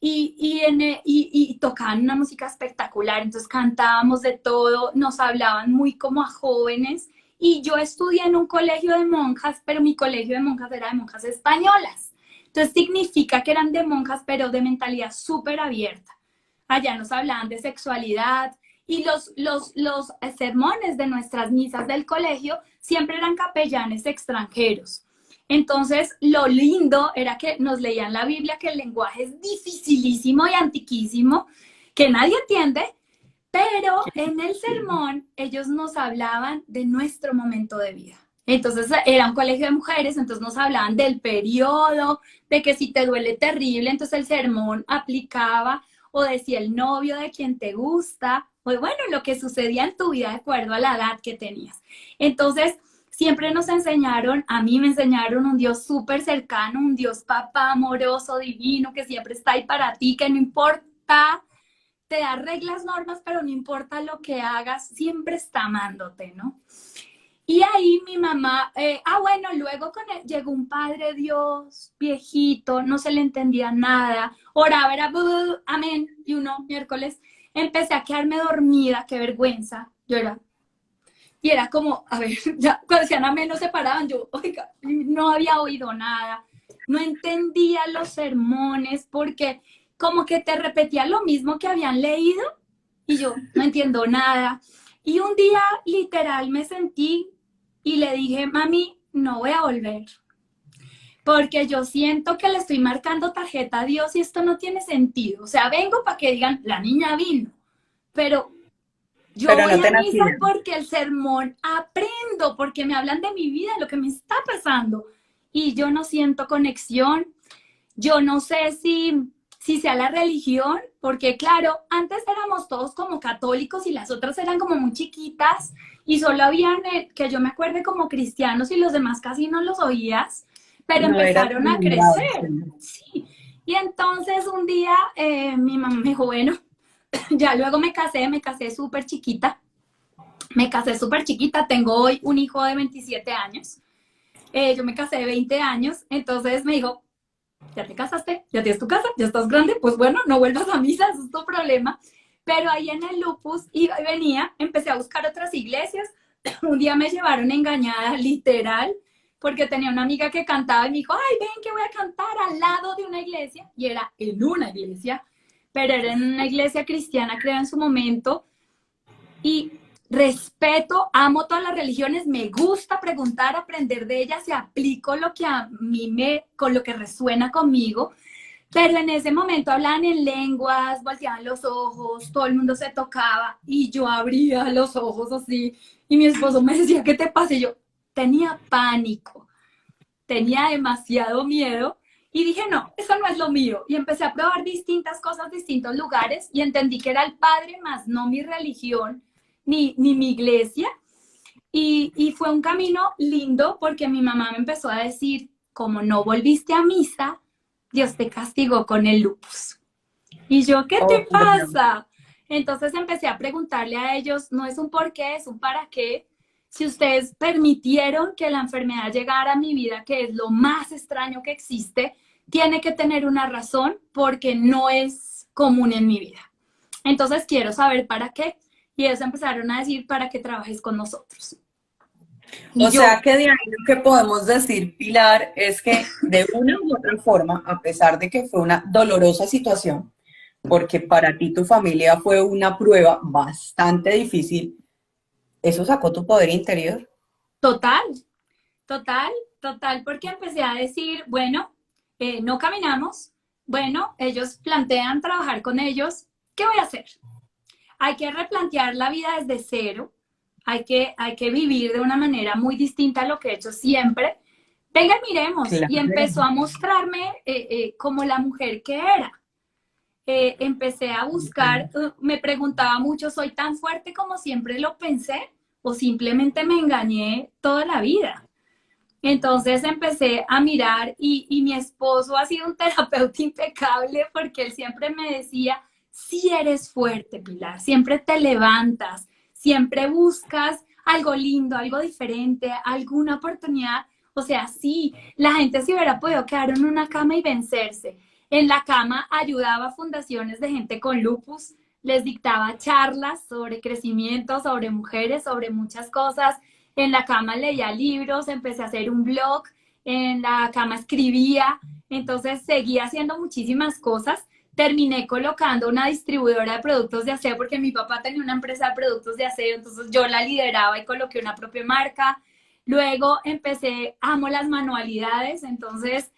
Y tocaban una música espectacular, entonces cantábamos de todo, nos hablaban muy como a jóvenes. Y yo estudié en un colegio de monjas, pero mi colegio de monjas era de monjas españolas. Entonces significa que eran de monjas, pero de mentalidad súper abierta. Allá nos hablaban de sexualidad y los sermones de nuestras misas del colegio siempre eran capellanes extranjeros. Entonces, lo lindo era que nos leían la Biblia, que el lenguaje es dificilísimo y antiquísimo, que nadie entiende, pero en el sermón ellos nos hablaban de nuestro momento de vida. Entonces era un colegio de mujeres, entonces nos hablaban del periodo, de que si te duele terrible, entonces el sermón aplicaba, o decía el novio de quien te gusta, o bueno, lo que sucedía en tu vida de acuerdo a la edad que tenías. Entonces, siempre nos enseñaron, a mí me enseñaron un Dios súper cercano, un Dios papá amoroso, divino, que siempre está ahí para ti, que no importa, te da reglas, normas, pero no importa lo que hagas, siempre está amándote, ¿no? Y ahí mi mamá, bueno, luego llegó un padre Dios, viejito, no se le entendía nada, oraba, era amén, y uno, miércoles, empecé a quedarme dormida, qué vergüenza, yo era, y era como, a ver, ya, cuando decían amén no se paraban, yo, oiga, no había oído nada, no entendía los sermones, porque como que te repetía lo mismo que habían leído, y yo no entiendo nada. Y un día literal me sentí y le dije, mami, no voy a volver, porque yo siento que le estoy marcando tarjeta a Dios y esto no tiene sentido. O sea, vengo para que digan, la niña vino, pero yo Pero voy no a te misa nacía. porque el sermón aprendo, porque me hablan de mi vida, lo que me está pasando. Y yo no siento conexión. Yo no sé si sea la religión, porque claro, antes éramos todos como católicos y las otras eran como muy chiquitas y solo habían, que yo me acuerde, como cristianos y los demás casi no los oías, pero No era empezaron tan a nombrado, crecer. sí. Sí. Y entonces un día mi mamá me dijo, bueno, ya luego me casé súper chiquita, tengo hoy un hijo de 27 años, yo me casé de 20 años, entonces me dijo, ya te casaste, ya tienes tu casa, ya estás grande, pues bueno, no vuelvas a misa, eso es tu problema. Pero ahí en el Lupus iba y venía, empecé a buscar otras iglesias. Un día me llevaron engañada, literal, porque tenía una amiga que cantaba y me dijo, ay, ven que voy a cantar al lado de una iglesia. Y era en una iglesia. pero era en una iglesia cristiana, creo, en su momento, y respeto, amo todas las religiones, me gusta preguntar, aprender de ellas y aplico lo que a mí con lo que resuena conmigo, pero en ese momento hablaban en lenguas, volteaban los ojos, todo el mundo se tocaba y yo abría los ojos así y mi esposo me decía, ¿qué te pasa? Y yo tenía pánico, tenía demasiado miedo y dije, no, eso no es lo mío. Y empecé a probar distintas cosas, distintos lugares y entendí que era el Padre más no mi religión ni mi iglesia. Y fue un camino lindo porque mi mamá me empezó a decir, como no volviste a misa, Dios te castigó con el lupus. Y yo, ¿qué Oh, te perdón. pasa? Entonces empecé a preguntarle a ellos, no es un por qué, es un para qué. Si ustedes permitieron que la enfermedad llegara a mi vida, que es lo más extraño que existe, tiene que tener una razón porque no es común en mi vida. Entonces quiero saber para qué. Y ellos empezaron a decir para que trabajes con nosotros. Y O yo, sea que de ahí lo que podemos decir, Pilar, es que de una u otra forma, a pesar de que fue una dolorosa situación, porque para ti tu familia fue una prueba bastante difícil, eso sacó tu poder interior. total, total, total, porque empecé a decir, bueno, no caminamos, bueno, ellos plantean trabajar con ellos, ¿qué voy a hacer? Hay que replantear la vida desde cero, hay que vivir de una manera muy distinta a lo que he hecho siempre. Venga, miremos. Y Claro. empezó a mostrarme como la mujer que era. Empecé a buscar, me preguntaba mucho, ¿soy tan fuerte como siempre lo pensé? ¿O simplemente me engañé toda la vida? Entonces empecé a mirar y mi esposo ha sido un terapeuta impecable porque él siempre me decía, si eres fuerte, Pilar, siempre te levantas, siempre buscas algo lindo, algo diferente, alguna oportunidad. O sea, sí, la gente se hubiera podido quedar en una cama y vencerse. En la cama ayudaba a fundaciones de gente con lupus, les dictaba charlas sobre crecimiento, sobre mujeres, sobre muchas cosas. En la cama leía libros, empecé a hacer un blog, en la cama escribía, entonces seguía haciendo muchísimas cosas. Terminé colocando una distribuidora de productos de aseo porque mi papá tenía una empresa de productos de aseo, entonces yo la lideraba y coloqué una propia marca. Luego empecé, amo las manualidades, entonces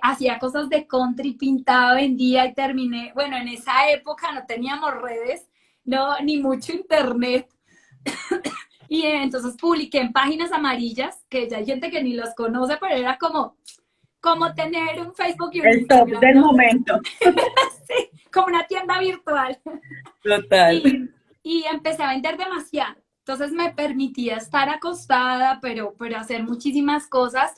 hacía cosas de country, pintaba, vendía y terminé, bueno, en esa época no teníamos redes, no, ni mucho internet, y entonces publiqué en páginas amarillas, que ya hay gente que ni los conoce, pero era como tener un Facebook y un El top Instagram, del ¿no? momento. Sí, como una tienda virtual. Total. Y empecé a vender demasiado. Entonces me permitía estar acostada, pero hacer muchísimas cosas.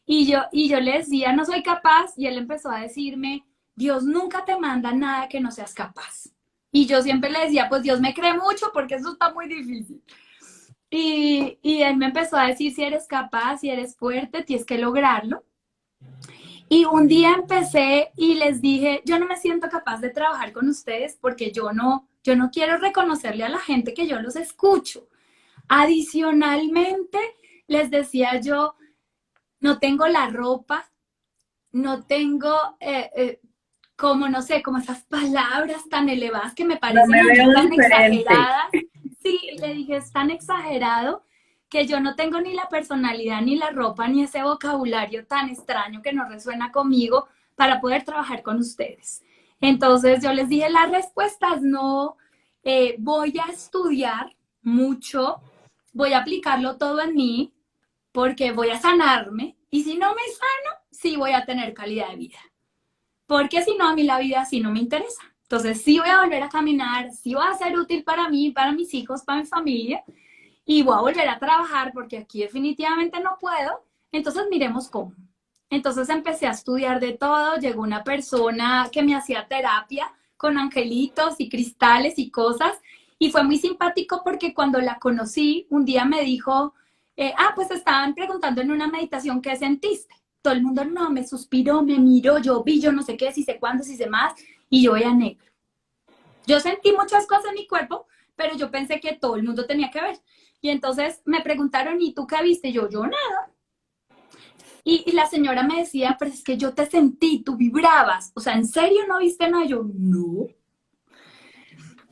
Y yo le decía, no soy capaz. Y él empezó a decirme, Dios nunca te manda nada que no seas capaz. Y yo siempre le decía, pues Dios me cree mucho porque eso está muy difícil. Y él me empezó a decir, si eres capaz, si eres fuerte, tienes que lograrlo. Y un día empecé y les dije, yo no me siento capaz de trabajar con ustedes porque yo no quiero reconocerle a la gente que yo los escucho. Adicionalmente, les decía yo, no tengo la ropa, no tengo, como no sé, como esas palabras tan elevadas que me No parecen me a mí veo tan diferente. exageradas. Sí, le dije, es tan exagerado que yo no tengo ni la personalidad, ni la ropa, ni ese vocabulario tan extraño que no resuena conmigo para poder trabajar con ustedes. Entonces yo les dije, las respuestas no, voy a estudiar mucho, voy a aplicarlo todo en mí porque voy a sanarme y si no me sano, sí voy a tener calidad de vida. Porque si no, a mí la vida sí no me interesa. Entonces sí voy a volver a caminar, sí va a ser útil para mí, para mis hijos, para mi familia, y voy a volver a trabajar porque aquí definitivamente no puedo. Entonces miremos cómo. Entonces empecé a estudiar de todo, llegó una persona que me hacía terapia con angelitos y cristales y cosas, y fue muy simpático porque cuando la conocí, un día me dijo, pues estaban preguntando en una meditación qué sentiste. Todo el mundo no, me suspiró, me miró, yo vi, yo no sé qué, si sé cuándo, si sé más, y yo veía negro. Yo sentí muchas cosas en mi cuerpo, pero yo pensé que todo el mundo tenía que ver. Y entonces me preguntaron, ¿y tú qué viste? Yo nada. Y la señora me decía, pero es que yo te sentí, tú vibrabas. O sea, ¿en serio no viste nada? Yo, no.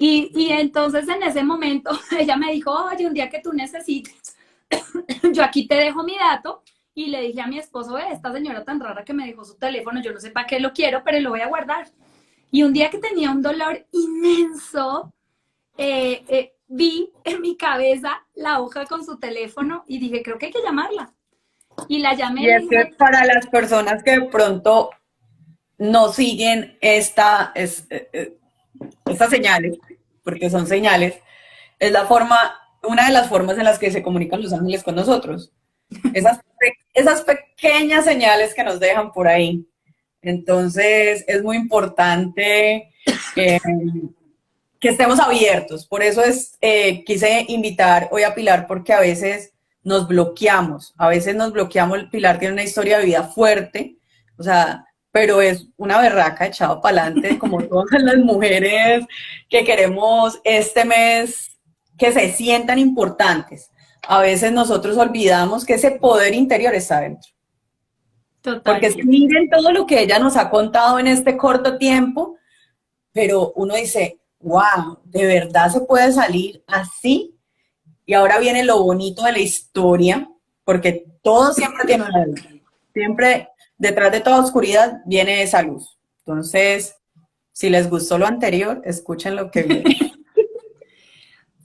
Y entonces en ese momento ella me dijo, oye, un día que tú necesites, yo aquí te dejo mi dato. Y le dije a mi esposo, ve, esta señora tan rara que me dejó su teléfono, yo no sé para qué lo quiero, pero lo voy a guardar. Y un día que tenía un dolor inmenso, vi en mi cabeza la hoja con su teléfono y dije, creo que hay que llamarla. Y la llamé Y y le es que dije, para las personas que de pronto no siguen estas señales, porque son señales, es la forma, una de las formas en las que se comunican los ángeles con nosotros. Esas pequeñas señales que nos dejan por ahí. Entonces es muy importante eh, que estemos abiertos. Por eso quise invitar hoy a Pilar porque a veces nos bloqueamos. Pilar tiene una historia de vida fuerte, o sea, pero es una berraca echado para adelante, como todas las mujeres que queremos este mes que se sientan importantes. A veces nosotros olvidamos que ese poder interior está dentro. Porque es que totalmente. miren todo lo que ella nos ha contado en este corto tiempo, pero uno dice, wow, de verdad se puede salir así. Y ahora viene lo bonito de la historia, porque todo siempre tiene una luz. Siempre detrás de toda oscuridad viene esa luz. Entonces, si les gustó lo anterior, escuchen lo que viene.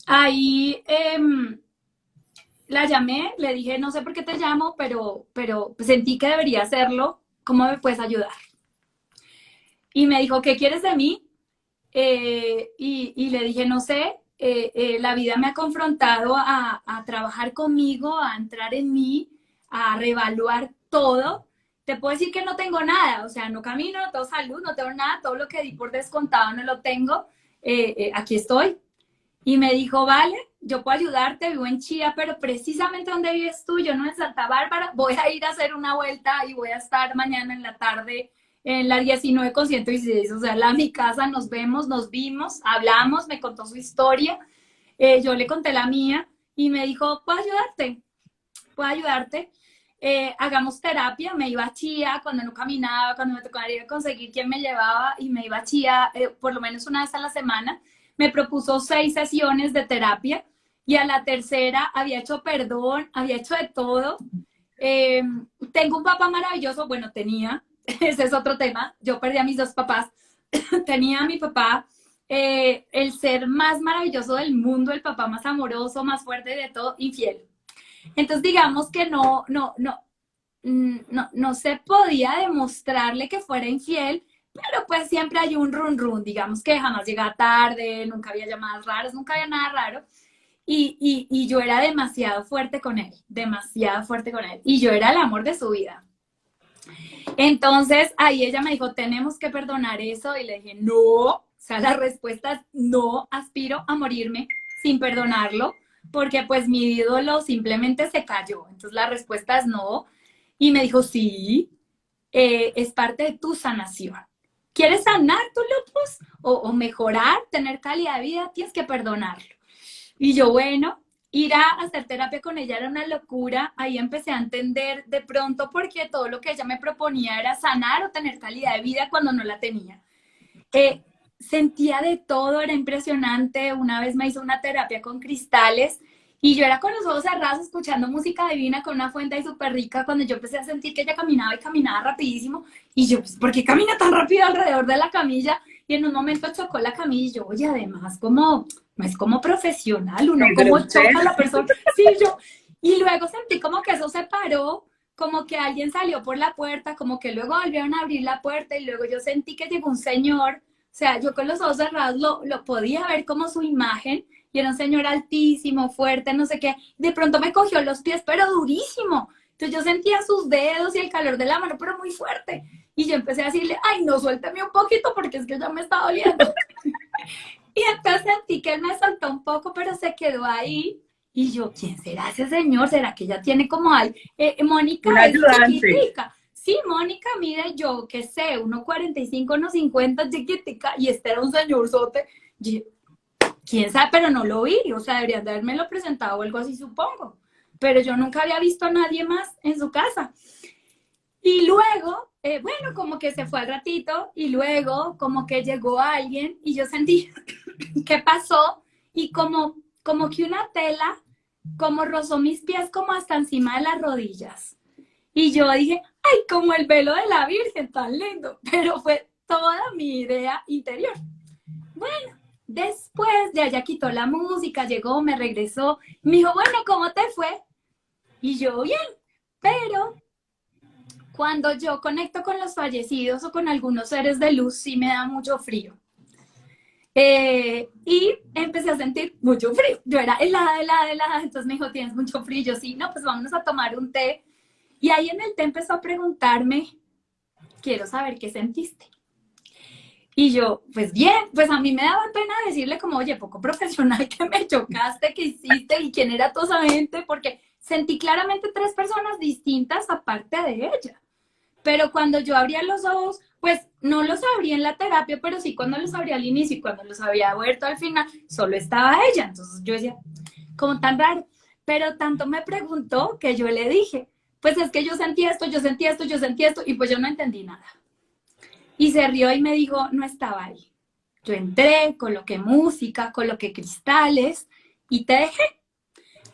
Ahí la llamé, le dije, no sé por qué te llamo, pero sentí que debería hacerlo. ¿Cómo me puedes ayudar? Y me dijo, ¿qué quieres de mí? Y le dije, no sé, la vida me ha confrontado a trabajar conmigo, a entrar en mí, a reevaluar todo. Te puedo decir que no tengo nada, o sea, no camino, no tengo salud, no tengo nada, todo lo que di por descontado no lo tengo. Aquí estoy. Y me dijo, vale, yo puedo ayudarte, vivo en Chía, pero precisamente donde vives tú, yo no en Santa Bárbara, voy a ir a hacer una vuelta y voy a estar mañana en la tarde en la 19 con 116, o sea, mi casa, nos vemos, nos vimos, hablamos, me contó su historia, yo le conté la mía y me dijo, puedo ayudarte, hagamos terapia, me iba a Chía cuando no caminaba, cuando me tocaría conseguir quién me llevaba y me iba a Chía por lo menos una vez a la semana. Me propuso 6 sesiones de terapia y a la tercera había hecho perdón, había hecho de todo. Eh, Tengo un papá maravilloso, bueno, tenía, ese es otro tema, yo perdí a mis dos papás, tenía a mi papá, el ser más maravilloso del mundo, el papá más amoroso, más fuerte de todo, infiel. Entonces digamos que no se podía demostrarle que fuera infiel, pero pues siempre hay un run run, digamos que jamás llegaba tarde, nunca había llamadas raras, nunca había nada raro. Y yo era demasiado fuerte con él, demasiado fuerte con él. Y yo era el amor de su vida. Entonces ahí ella me dijo, tenemos que perdonar eso. Y le dije, no, o sea, la respuesta es no, aspiro a morirme sin perdonarlo, porque pues mi ídolo simplemente se cayó. Entonces la respuesta es no. Y me dijo, sí, es parte de tu sanación. ¿Quieres sanar tu lupus o mejorar, tener calidad de vida? Tienes que perdonarlo. Y yo, bueno, ir a hacer terapia con ella era una locura. Ahí empecé a entender de pronto porque todo lo que ella me proponía era sanar o tener calidad de vida cuando no la tenía. Sentía de todo, era impresionante. Una vez me hizo una terapia con cristales y yo era con los ojos cerrados escuchando música divina con una fuente ahí súper rica cuando yo empecé a sentir que ella caminaba y caminaba rapidísimo. Y yo, pues, ¿por qué camina tan rápido alrededor de la camilla? Y en un momento chocó la camilla y yo, oye, además, como, no es como profesional, uno Qué como choca a grosera. la persona. Sí, yo. Y luego sentí como que eso se paró, como que alguien salió por la puerta, como que luego volvieron a abrir la puerta y luego yo sentí que llegó un señor. O sea, yo con los ojos cerrados lo podía ver como su imagen y era un señor altísimo, fuerte, no sé qué. De pronto me cogió los pies, pero durísimo. Entonces yo sentía sus dedos y el calor de la mano, pero muy fuerte. Y yo empecé a decirle, ay, no, suélteme un poquito porque es que ya me está doliendo. Y entonces sentí que él me soltó un poco, pero se quedó ahí. Y yo, ¿quién será ese señor? ¿Será que ella tiene como ahí? Mónica Un es ayudante. chiquitica. Sí, Mónica mide yo, qué sé, 1,45, 1,50, chiquitica. Y este era un señorzote. Quién sabe, pero no lo vi. O sea, deberían de haberme lo presentado o algo así, supongo. Pero yo nunca había visto a nadie más en su casa. Y luego, bueno, como que se fue al ratito y luego como que llegó alguien y yo sentí qué pasó y como que una tela como rozó mis pies como hasta encima de las rodillas. Y yo dije, ay, como el velo de la Virgen, tan lindo, pero fue toda mi idea interior. Bueno, después de allá quitó la música, llegó, me regresó, me dijo, bueno, ¿cómo te fue? Y yo, bien, pero cuando yo conecto con los fallecidos o con algunos seres de luz, sí me da mucho frío. Y empecé a sentir mucho frío. Yo era helada, helada, helada. Entonces me dijo, ¿tienes mucho frío? Yo sí, no, pues vámonos a tomar un té. Y ahí en el té empezó a preguntarme, quiero saber qué sentiste. Y yo, pues bien, pues a mí me daba pena decirle como, oye, poco profesional que me chocaste, que hiciste y quién era toda esa gente, porque sentí claramente tres personas distintas aparte de ella. Pero cuando yo abría los ojos, pues no los abría en la terapia, pero sí cuando los abría al inicio y cuando los había vuelto al final, solo estaba ella. Entonces yo decía, como tan raro. Pero tanto me preguntó que yo le dije, pues es que yo sentí esto, yo sentí esto, yo sentí esto, y pues yo no entendí nada. Y se rió y me dijo, no estaba ahí. Yo entré, coloqué música, coloqué cristales y te dejé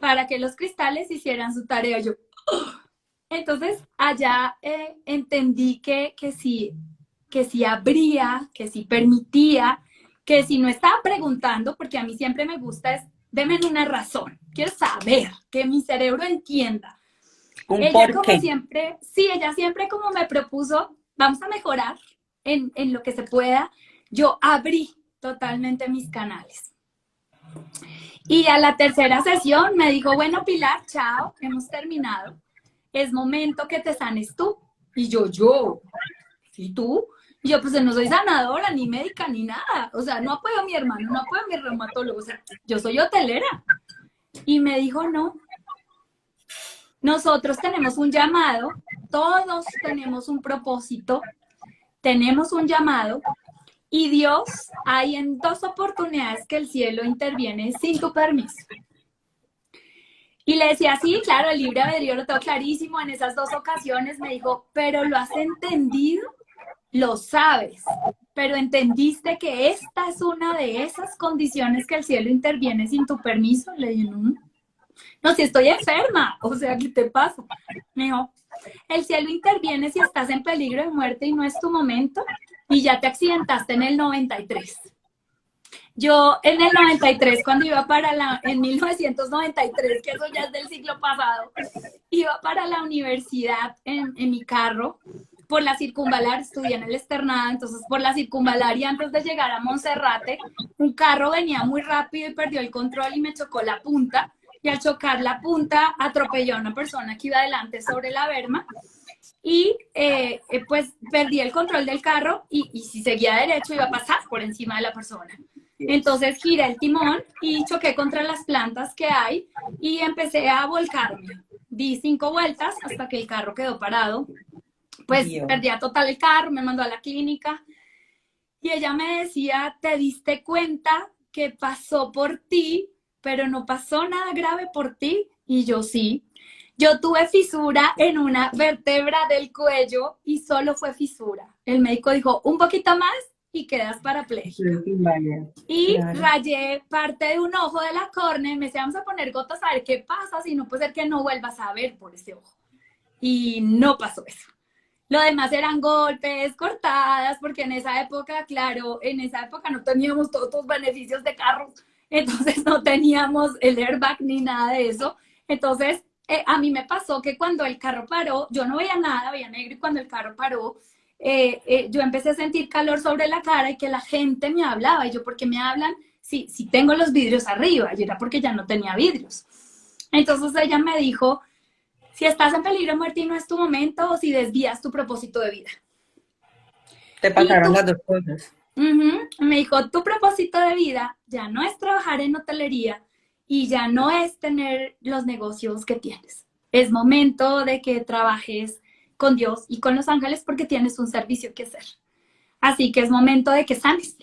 para que los cristales hicieran su tarea. Yo, entonces, allá entendí que sí abría, que sí permitía, que si no estaba preguntando, porque a mí siempre me gusta es, deme una razón, quiero saber, que mi cerebro entienda. Un Ella por como qué. siempre, sí, ella siempre como me propuso, vamos a mejorar en lo que se pueda, yo abrí totalmente mis canales. Y a la tercera sesión me dijo, bueno, Pilar, chao, hemos terminado. Es momento que te sanes tú. Y yo, ¿y tú? Y yo, pues no soy sanadora, ni médica, ni nada. O sea, no apoyo a mi hermano, no apoyo a mi reumatólogo. O sea, yo soy hotelera. Y me dijo, no, nosotros tenemos un llamado, todos tenemos un propósito, tenemos un llamado. Y Dios, hay en dos oportunidades que el cielo interviene sin tu permiso. Y le decía, sí, claro, el libre albedrío lo tengo clarísimo. En esas dos ocasiones me dijo, pero ¿lo has entendido? Lo sabes, pero entendiste que esta es una de esas condiciones que el cielo interviene sin tu permiso. Le dije, no, no, si estoy enferma, o sea, ¿qué te pasa? Me dijo, el cielo interviene si estás en peligro de muerte y no es tu momento y ya te accidentaste en el 93. Yo en el 93, cuando iba en 1993, que eso ya es del siglo pasado, iba para la universidad en mi carro, por la circunvalar, estudié en el externado, entonces por la circunvalar y antes de llegar a Monserrate, un carro venía muy rápido y perdió el control y me chocó la punta, y al chocar la punta atropelló a una persona que iba adelante sobre la berma, y pues perdí el control del carro y si seguía derecho iba a pasar por encima de la persona. Entonces giré el timón y choqué contra las plantas que hay y empecé a volcarme. Di 5 vueltas hasta que el carro quedó parado. Pues Dios. perdí a total el carro, me mandó a la clínica y ella me decía, ¿te diste cuenta que pasó por ti, pero no pasó nada grave por ti? Y yo sí. Yo tuve fisura en una vértebra del cuello y solo fue fisura. El médico dijo, un poquito más y quedas parapléjica. Y Claro. rayé parte de un ojo de la córnea y me decía, vamos a poner gotas a ver qué pasa, si no puede ser que no vuelvas a ver por ese ojo. Y no pasó eso. Lo demás eran golpes, cortadas, porque en esa época, claro, en esa época no teníamos todos los beneficios de carros, entonces no teníamos el airbag ni nada de eso. Entonces, a mí me pasó que cuando el carro paró, yo no veía nada, veía negro, y cuando el carro paró, yo empecé a sentir calor sobre la cara y que la gente me hablaba. Y yo, ¿por qué me hablan si tengo los vidrios arriba? Y era porque ya no tenía vidrios. Entonces ella me dijo, si estás en peligro de muerte y no es tu momento, o si desvías tu propósito de vida. Te Y pasaron las dos cosas. me dijo, tu propósito de vida ya no es trabajar en hotelería y ya no es tener los negocios que tienes. Es momento de que trabajes con Dios y con los ángeles porque tienes un servicio que hacer. Así que es momento de que sanes.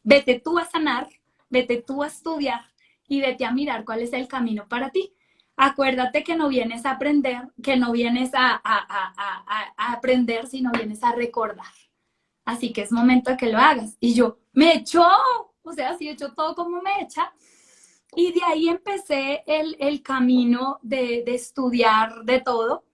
Vete tú a sanar, vete tú a estudiar y vete a mirar cuál es el camino para ti. acuérdate que no vienes a aprender, que no vienes a aprender, sino vienes a recordar. Así que es momento de que lo hagas. Y yo, me echó, o sea, sí echó todo como me echa. Y de ahí empecé el camino de estudiar de todo.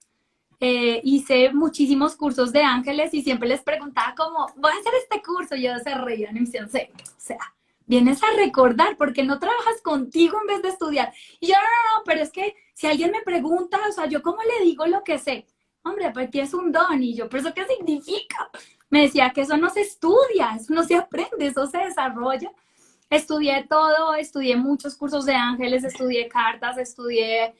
Hice muchísimos cursos de ángeles y siempre les preguntaba como, voy a hacer este curso, y ellos se reían y me decían, sí, o sea, vienes a recordar, porque no trabajas contigo en vez de estudiar. Y yo, no, pero es que si alguien me pregunta, o sea, ¿yo cómo le digo lo que sé? Hombre, pues tienes un don. Y yo, ¿pero eso qué significa? Me decía que eso no se estudia, eso no se aprende, eso se desarrolla. Estudié todo, estudié muchos cursos de ángeles, estudié cartas, estudié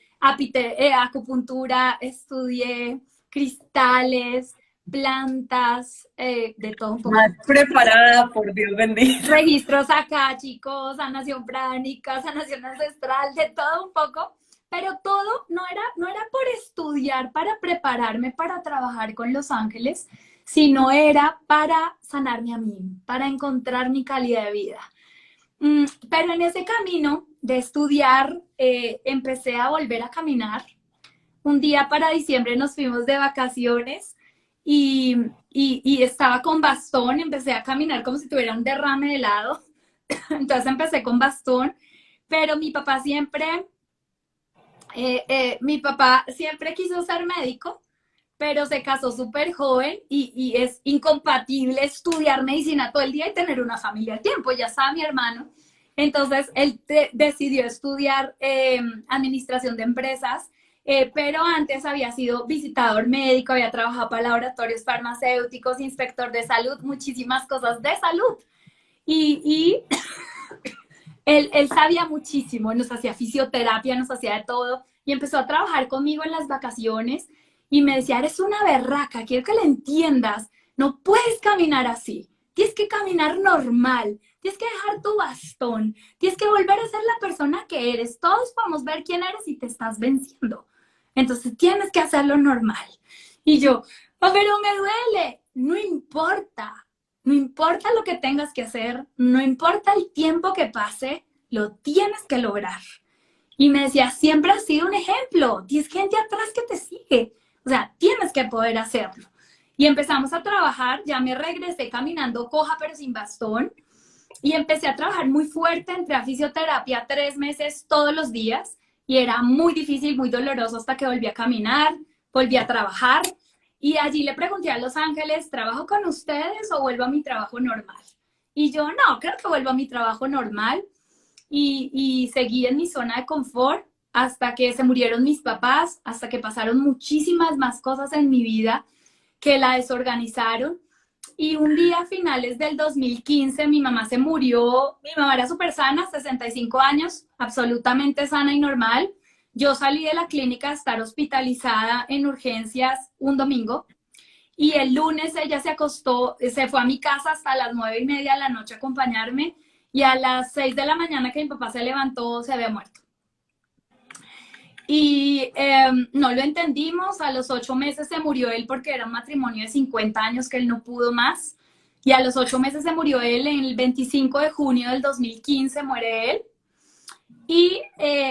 acupuntura, estudié cristales, plantas, de todo un poco. Más preparada, por Dios bendito. Registros acá, chicos, sanación pránica, sanación ancestral, de todo un poco. Pero todo no era por estudiar para prepararme para trabajar con los ángeles, sino era para sanarme a mí, para encontrar mi calidad de vida. Pero en ese camino de estudiar, empecé a volver a caminar. Un día para diciembre nos fuimos de vacaciones y estaba con bastón, empecé a caminar como si tuviera un derrame de helado. Entonces empecé con bastón, pero mi papá siempre quiso ser médico, pero se casó súper joven y es incompatible estudiar medicina todo el día y tener una familia al tiempo. Ya estaba mi hermano. Entonces, él decidió estudiar administración de empresas, pero antes había sido visitador médico, había trabajado para laboratorios farmacéuticos, inspector de salud, muchísimas cosas de salud. Y él sabía muchísimo, nos hacía fisioterapia, nos hacía de todo, y empezó a trabajar conmigo en las vacaciones y me decía, eres una berraca, quiero que le entiendas, no puedes caminar así, tienes que caminar normal, tienes que dejar tu bastón, tienes que volver a ser la persona que eres, todos podemos ver quién eres y te estás venciendo, entonces tienes que hacerlo normal. Y yo, oh, pero me duele, no importa. No importa lo que tengas que hacer, no importa el tiempo que pase, lo tienes que lograr. Y me decía, siempre has sido un ejemplo, tienes gente atrás que te sigue, o sea, tienes que poder hacerlo. Y empezamos a trabajar, ya me regresé caminando coja pero sin bastón, y empecé a trabajar muy fuerte, entré a fisioterapia 3 meses todos los días, y era muy difícil, muy doloroso hasta que volví a caminar, volví a trabajar. Y allí le pregunté a Los Ángeles, ¿trabajo con ustedes o vuelvo a mi trabajo normal? Y yo, no, creo que vuelvo a mi trabajo normal. Y seguí en mi zona de confort hasta que se murieron mis papás, hasta que pasaron muchísimas más cosas en mi vida que la desorganizaron. Y un día a finales del 2015 mi mamá se murió, mi mamá era súper sana, 65 años, absolutamente sana y normal. Yo salí de la clínica a estar hospitalizada en urgencias un domingo y el lunes ella se acostó, se fue a mi casa hasta las 9:30 de la noche a acompañarme y a las 6 de la mañana que mi papá se levantó se había muerto. Y no lo entendimos, a los 8 meses se murió él porque era un matrimonio de 50 años que él no pudo más y a los 8 meses se murió él, en el 25 de junio del 2015 muere él. Y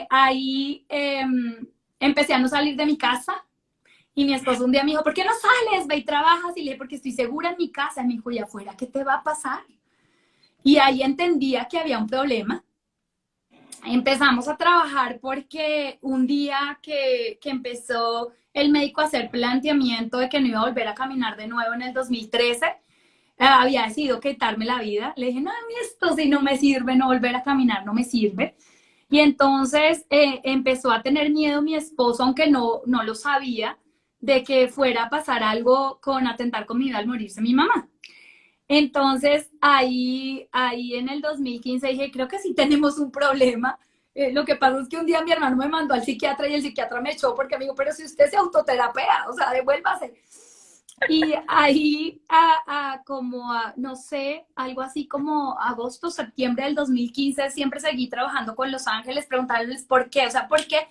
ahí empecé a no salir de mi casa y mi esposo un día me dijo, ¿por qué no sales? Ve y trabajas. Y le dije, porque estoy segura en mi casa. Y me dijo, ¿y afuera qué te va a pasar? Y ahí entendía que había un problema. Empezamos a trabajar porque un día que empezó el médico a hacer planteamiento de que no iba a volver a caminar de nuevo en el 2013, había decidido quitarme la vida. Le dije, no, esto si no me sirve, no volver a caminar no me sirve. Y entonces empezó a tener miedo mi esposo, aunque no lo sabía, de que fuera a pasar algo con atentar con mi vida al morirse mi mamá. Entonces ahí en el 2015 dije, creo que sí tenemos un problema. Lo que pasa es que un día mi hermano me mandó al psiquiatra y el psiquiatra me echó porque me dijo, pero si usted se autoterapea, o sea, devuélvase. Y ahí, no sé, algo así como agosto, septiembre del 2015, siempre seguí trabajando con Los Ángeles, preguntándoles por qué, o sea, ¿por qué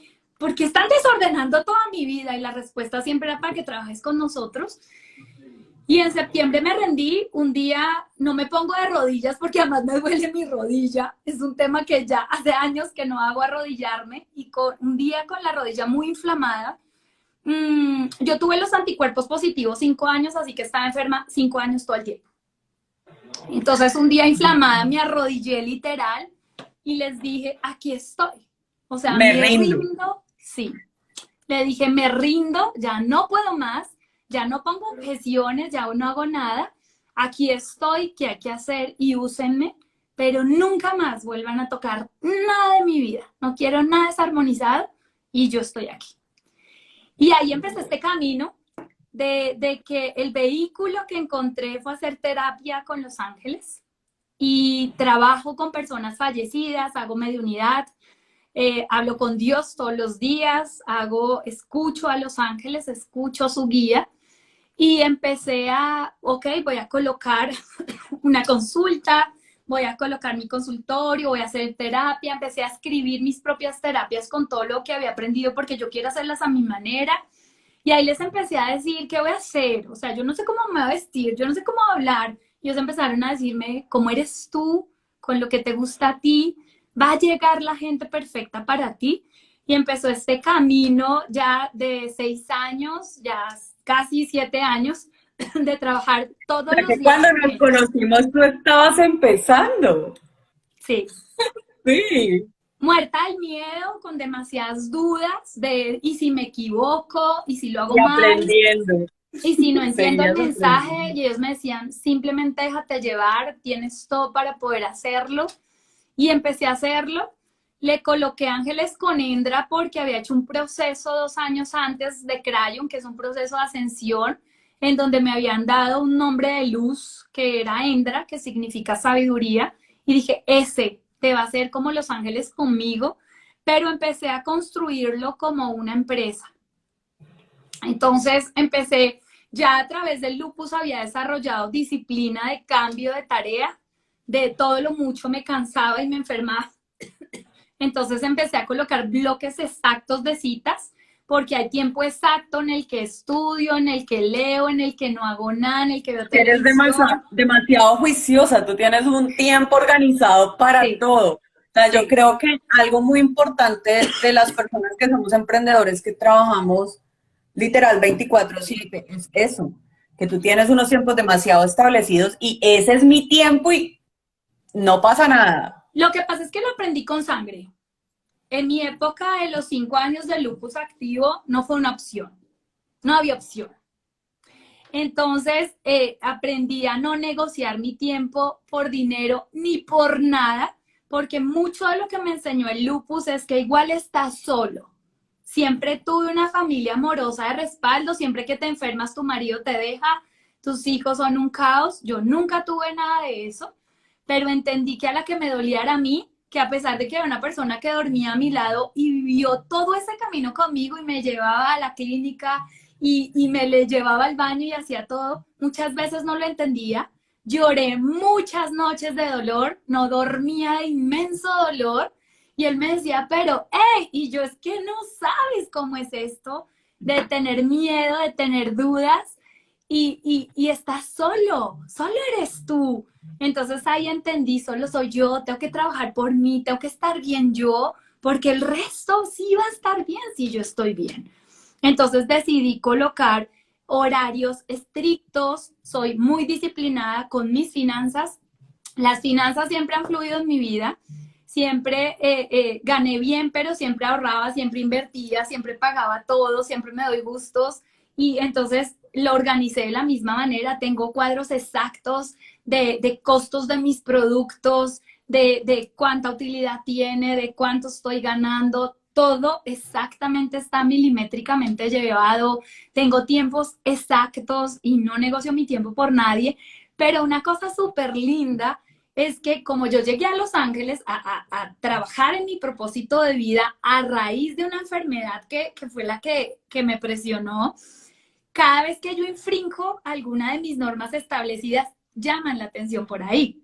están desordenando toda mi vida? Y la respuesta siempre era para que trabajes con nosotros. Y en septiembre me rendí, un día no me pongo de rodillas porque además me duele mi rodilla, es un tema que ya hace años que no hago arrodillarme y un día con la rodilla muy inflamada, yo tuve los anticuerpos positivos 5 años, así que estaba enferma 5 años todo el tiempo. Entonces un día inflamada me arrodillé literal y les dije, aquí estoy. O sea, Me me rindo. rindo, sí. Le dije, me rindo, ya no puedo más, ya no pongo objeciones, ya no hago nada. Aquí estoy, ¿qué hay que hacer? Y úsenme, pero nunca más vuelvan a tocar nada de mi vida. No quiero nada desarmonizado y yo estoy aquí. Y ahí empecé este camino de que el vehículo que encontré fue hacer terapia con los ángeles y trabajo con personas fallecidas, hago mediunidad, hablo con Dios todos los días, escucho a los ángeles, escucho su guía y empecé ok, voy a colocar una consulta, voy a colocar mi consultorio, voy a hacer terapia, empecé a escribir mis propias terapias con todo lo que había aprendido porque yo quiero hacerlas a mi manera. Y ahí les empecé a decir, ¿qué voy a hacer? O sea, yo no sé cómo me voy a vestir, yo no sé cómo hablar. Y ellos empezaron a decirme, ¿cómo eres tú? Con lo que te gusta a ti, va a llegar la gente perfecta para ti. Y empezó este camino ya de 6 años, ya casi 7 años, de trabajar todos Sea, los que días cuando con nos ellos. conocimos tú estabas empezando. Sí, Sí. muerta del miedo, con demasiadas dudas de, ¿y si me equivoco? ¿Y si lo hago Y mal? aprendiendo. Y si no entiendo el Seguías mensaje, aprendiendo. y ellos me decían, simplemente déjate llevar, tienes todo para poder hacerlo. Y empecé a hacerlo. Le coloqué ángeles con Indra porque había hecho un proceso 2 años antes de Crayon, que es un proceso de ascensión, en donde me habían dado un nombre de luz que era Indra, que significa sabiduría. Y dije, ese te va a ser como los ángeles conmigo, pero empecé a construirlo como una empresa. Entonces empecé, ya a través del lupus había desarrollado disciplina de cambio de tarea, de todo lo mucho me cansaba y me enfermaba. Entonces empecé a colocar bloques exactos de citas, porque hay tiempo exacto en el que estudio, en el que leo, en el que no hago nada, en el que veo Eres televisión. demasiado juiciosa, tú tienes un tiempo organizado para Sí, todo. O sea, yo sí. creo que algo muy importante de las personas que somos emprendedores, que trabajamos literal 24/7, es eso, que tú tienes unos tiempos demasiado establecidos y ese es mi tiempo y no pasa nada. Lo que pasa es que lo aprendí con sangre. En mi época de los 5 años de lupus activo no fue una opción, no había opción. Entonces aprendí a no negociar mi tiempo por dinero ni por nada, porque mucho de lo que me enseñó el lupus es que igual estás solo. Siempre tuve una familia amorosa de respaldo, siempre que te enfermas tu marido te deja, tus hijos son un caos. Yo nunca tuve nada de eso, pero entendí que a la que me dolía era a mí, que a pesar de que era una persona que dormía a mi lado y vivió todo ese camino conmigo y me llevaba a la clínica y me le llevaba al baño y hacía todo, muchas veces no lo entendía. Lloré muchas noches de dolor, no dormía de inmenso dolor. Y él me decía, pero, hey, y yo es que no sabes cómo es esto de tener miedo, de tener dudas y estás solo, solo eres tú. Entonces ahí entendí, solo soy yo, tengo que trabajar por mí, tengo que estar bien yo, porque el resto sí va a estar bien si yo estoy bien. Entonces decidí colocar horarios estrictos, soy muy disciplinada con mis finanzas. Las finanzas siempre han fluido en mi vida, siempre gané bien, pero siempre ahorraba, siempre invertía, siempre pagaba todo, siempre me doy gustos y entonces lo organicé de la misma manera. Tengo cuadros exactos de costos de mis productos, de cuánta utilidad tiene, de cuánto estoy ganando. Todo exactamente está milimétricamente llevado. Tengo tiempos exactos y no negocio mi tiempo por nadie. Pero una cosa súper linda es que como yo llegué a Los Ángeles a trabajar en mi propósito de vida a raíz de una enfermedad que fue la que me presionó, cada vez que yo infrinjo alguna de mis normas establecidas, llaman la atención por ahí.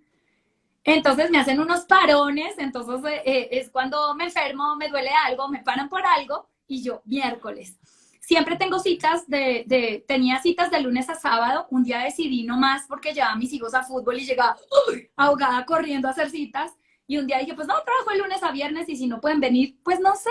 Entonces me hacen unos parones, entonces es cuando me enfermo, me duele algo, me paran por algo y yo, miércoles. siempre tengo citas tenía citas de lunes a sábado. Un día decidí no más porque llevaba a mis hijos a fútbol y llegaba ahogada corriendo a hacer citas. Y un día dije, pues no, trabajo de lunes a viernes y si no pueden venir, pues no sé.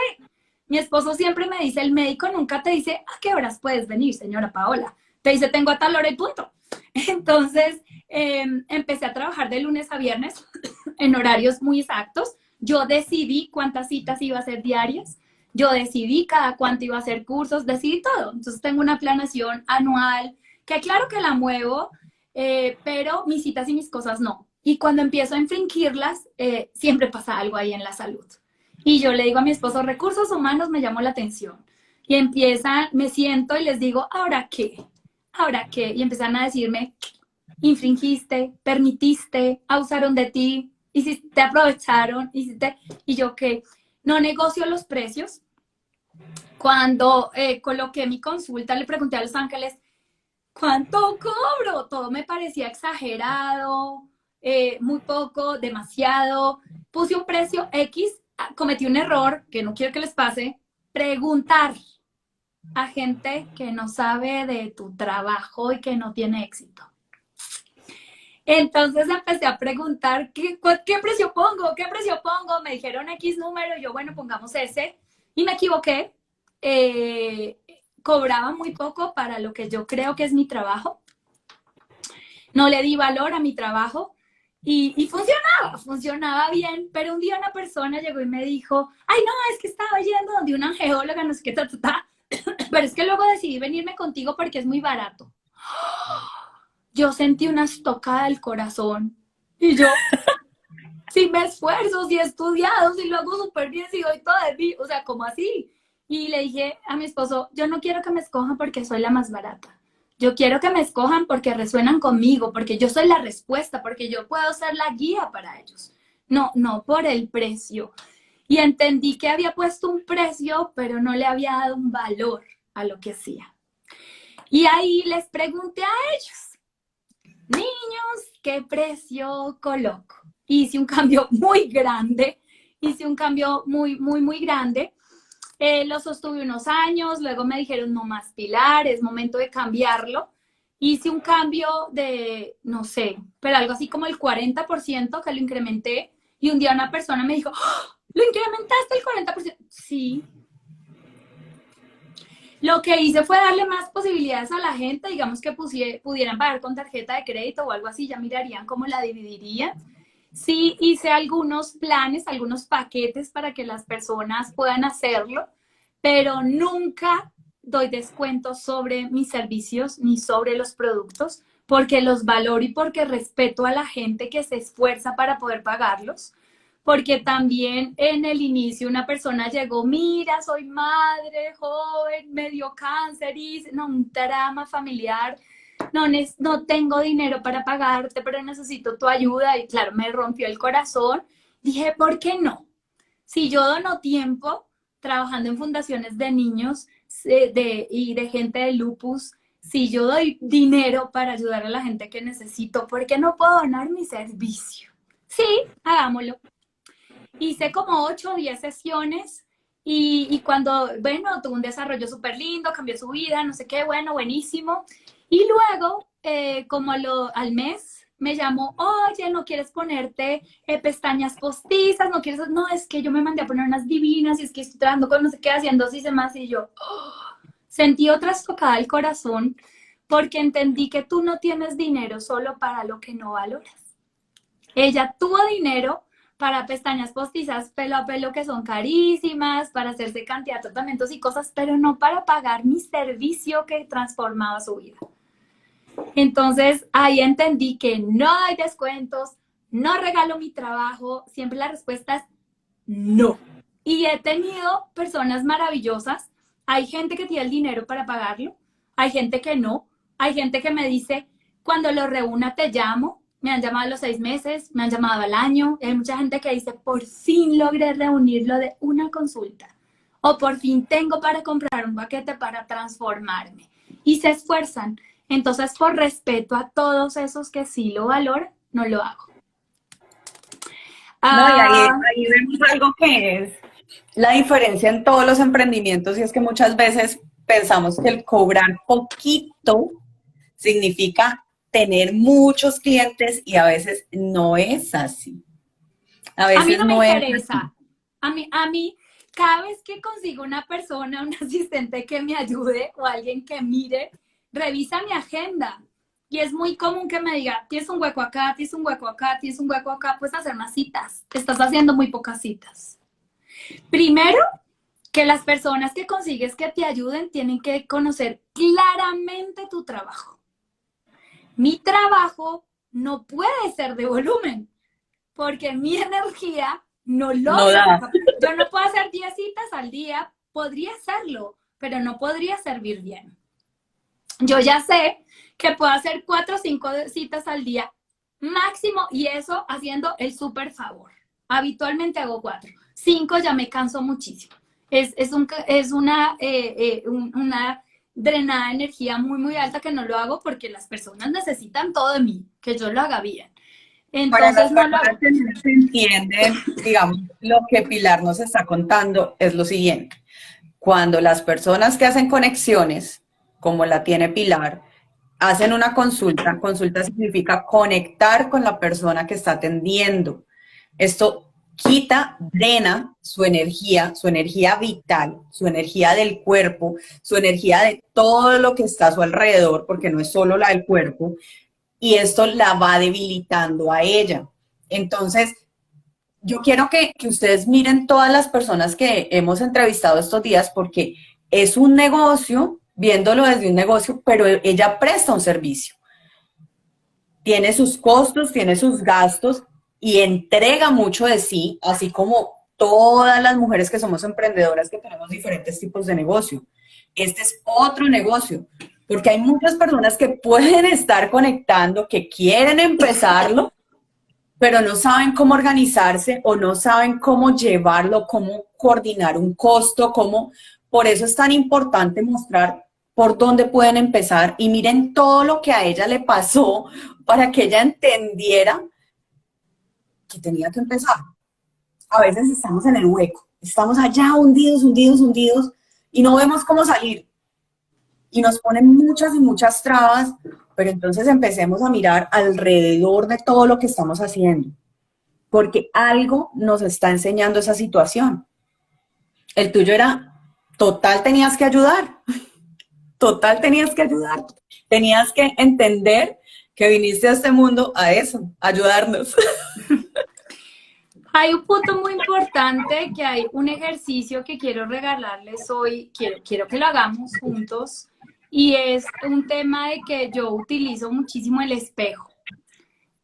Mi esposo siempre me dice, el médico nunca te dice a qué horas puedes venir, señora Paola. Te dice, tengo a tal hora y punto. Entonces, empecé a trabajar de lunes a viernes en horarios muy exactos. Yo decidí cuántas citas iba a hacer diarias. Yo decidí cada cuánto iba a hacer cursos, decidí todo. Entonces, tengo una planeación anual que claro que la muevo, pero mis citas y mis cosas no. Y cuando empiezo a infringirlas, siempre pasa algo ahí en la salud. Y yo le digo a mi esposo, recursos humanos me llamó la atención. Y empiezan, me siento y les digo, ¿ahora qué? ¿Ahora qué? Y empiezan a decirme, infringiste, permitiste, abusaron de ti, te aprovecharon, y yo que no negocio los precios. Cuando coloqué mi consulta, le pregunté a Los Ángeles, ¿cuánto cobro? Todo me parecía exagerado, muy poco, demasiado. Puse un precio X, cometí un error que no quiero que les pase, preguntar a gente que no sabe de tu trabajo y que no tiene éxito. Entonces empecé a preguntar, ¿qué precio pongo? ¿Qué precio pongo? Me dijeron X número, y yo, bueno, pongamos ese. Y me equivoqué. Cobraba muy poco para lo que yo creo que es mi trabajo. No le di valor a mi trabajo. Y funcionaba bien, pero un día una persona llegó y me dijo, ay, no, es que estaba yendo donde una geóloga, no sé qué, pero es que luego decidí venirme contigo porque es muy barato. Yo sentí una estocada del corazón y yo, si me esfuerzo, si he estudiado, si lo hago súper bien, si doy todo de mí, o sea, ¿cómo así? Y le dije a mi esposo, yo no quiero que me escojan porque soy la más barata. Yo quiero que me escojan porque resuenan conmigo, porque yo soy la respuesta, porque yo puedo ser la guía para ellos. No por el precio. Y entendí que había puesto un precio, pero no le había dado un valor a lo que hacía. Y ahí les pregunté a ellos, niños, ¿qué precio coloco? Hice un cambio muy grande, muy grande. Lo sostuve unos años, luego me dijeron no más Pilar, es momento de cambiarlo. Hice un cambio de, no sé, pero algo así como el 40% que lo incrementé, y un día una persona me dijo, ¡oh! ¿Lo incrementaste el 40%? Sí. Lo que hice fue darle más posibilidades a la gente, digamos que pudieran pagar con tarjeta de crédito o algo así, ya mirarían cómo la dividirían. Sí, hice algunos planes, algunos paquetes para que las personas puedan hacerlo, pero nunca doy descuentos sobre mis servicios ni sobre los productos, porque los valoro y porque respeto a la gente que se esfuerza para poder pagarlos. Porque también en el inicio una persona llegó, mira, soy madre, joven, me dio cáncer, y no, un drama familiar. No tengo dinero para pagarte, pero necesito tu ayuda. Y claro, me rompió el corazón. Dije, ¿por qué no? Si yo dono tiempo trabajando en fundaciones de niños y de gente de lupus, si yo doy dinero para ayudar a la gente que necesito, ¿por qué no puedo donar mi servicio? Sí, hagámoslo. Hice como 8 o 10 sesiones. Y cuando, bueno, tuvo un desarrollo súper lindo, cambió su vida, no sé qué, bueno, buenísimo. Y luego, como al mes, me llamó, oye, ¿no quieres ponerte pestañas postizas? ¿No quieres? No, es que yo me mandé a poner unas divinas y es que estoy trabajando con no sé qué, haciendo así más. Y yo sentí otra estocada al corazón porque entendí que tú no tienes dinero solo para lo que no valoras. Ella tuvo dinero para pestañas postizas pelo a pelo que son carísimas, para hacerse cantidad de tratamientos y cosas, pero no para pagar mi servicio que transformaba su vida. Entonces ahí entendí que no hay descuentos, no regalo mi trabajo, siempre la respuesta es no. Y he tenido personas maravillosas, hay gente que tiene el dinero para pagarlo, hay gente que no, hay gente que me dice, cuando lo reúna te llamo. Me han llamado a los 6 meses, me han llamado al año. Hay mucha gente que dice, por fin logré reunirlo de una consulta. O por fin tengo para comprar un paquete para transformarme. Y se esfuerzan. Entonces, por respeto a todos esos que sí lo valoran, no lo hago. No, y ahí vemos algo que es la diferencia en todos los emprendimientos, y es que muchas veces pensamos que el cobrar poquito significa tener muchos clientes y a veces no es así. A A mí veces no me no es así. interesa. A mí, cada vez que consigo una persona, un asistente que me ayude o alguien que mire, revisa mi agenda. Y es muy común que me diga, tienes un hueco acá, tienes un hueco acá, tienes un hueco acá, puedes hacer más citas. Estás haciendo muy pocas citas. Primero, que las personas que consigues que te ayuden tienen que conocer claramente tu trabajo. Mi trabajo no puede ser de volumen, porque mi energía no No logra da. esa. Yo no puedo hacer 10 citas al día, podría hacerlo, pero no podría servir bien. Yo ya sé que puedo hacer 4 o 5 citas al día máximo y eso haciendo el súper favor. Habitualmente hago 4. 5 ya me canso muchísimo. Es una drenada de energía muy, muy alta que no lo hago porque las personas necesitan todo de mí, que yo lo haga bien. Para las Entonces no lo personas hago. que no se entienden, digamos, lo que Pilar nos está contando es lo siguiente. Cuando las personas que hacen conexiones, como la tiene Pilar, hacen una consulta, consulta significa conectar con la persona que está atendiendo. Esto quita, drena su energía vital, su energía del cuerpo, su energía de todo lo que está a su alrededor, porque no es solo la del cuerpo, y esto la va debilitando a ella. Entonces, yo quiero que ustedes miren todas las personas que hemos entrevistado estos días porque es un negocio, viéndolo desde un negocio, pero ella presta un servicio. Tiene sus costos, tiene sus gastos y entrega mucho de sí, así como todas las mujeres que somos emprendedoras que tenemos diferentes tipos de negocio. Este es otro negocio, porque hay muchas personas que pueden estar conectando, que quieren empezarlo, pero no saben cómo organizarse o no saben cómo llevarlo, cómo coordinar un costo, cómo... Por eso es tan importante mostrar por dónde pueden empezar y miren todo lo que a ella le pasó para que ella entendiera que tenía que empezar. A veces estamos en el hueco, estamos allá hundidos, hundidos, hundidos y no vemos cómo salir y nos ponen muchas y muchas trabas, pero entonces empecemos a mirar alrededor de todo lo que estamos haciendo porque algo nos está enseñando esa situación. El tuyo era, total tenías que ayudar, total tenías que ayudar, tenías que entender que viniste a este mundo a eso, a ayudarnos. Hay un punto muy importante que hay un ejercicio que quiero regalarles hoy, quiero que lo hagamos juntos, y es un tema de que yo utilizo muchísimo el espejo.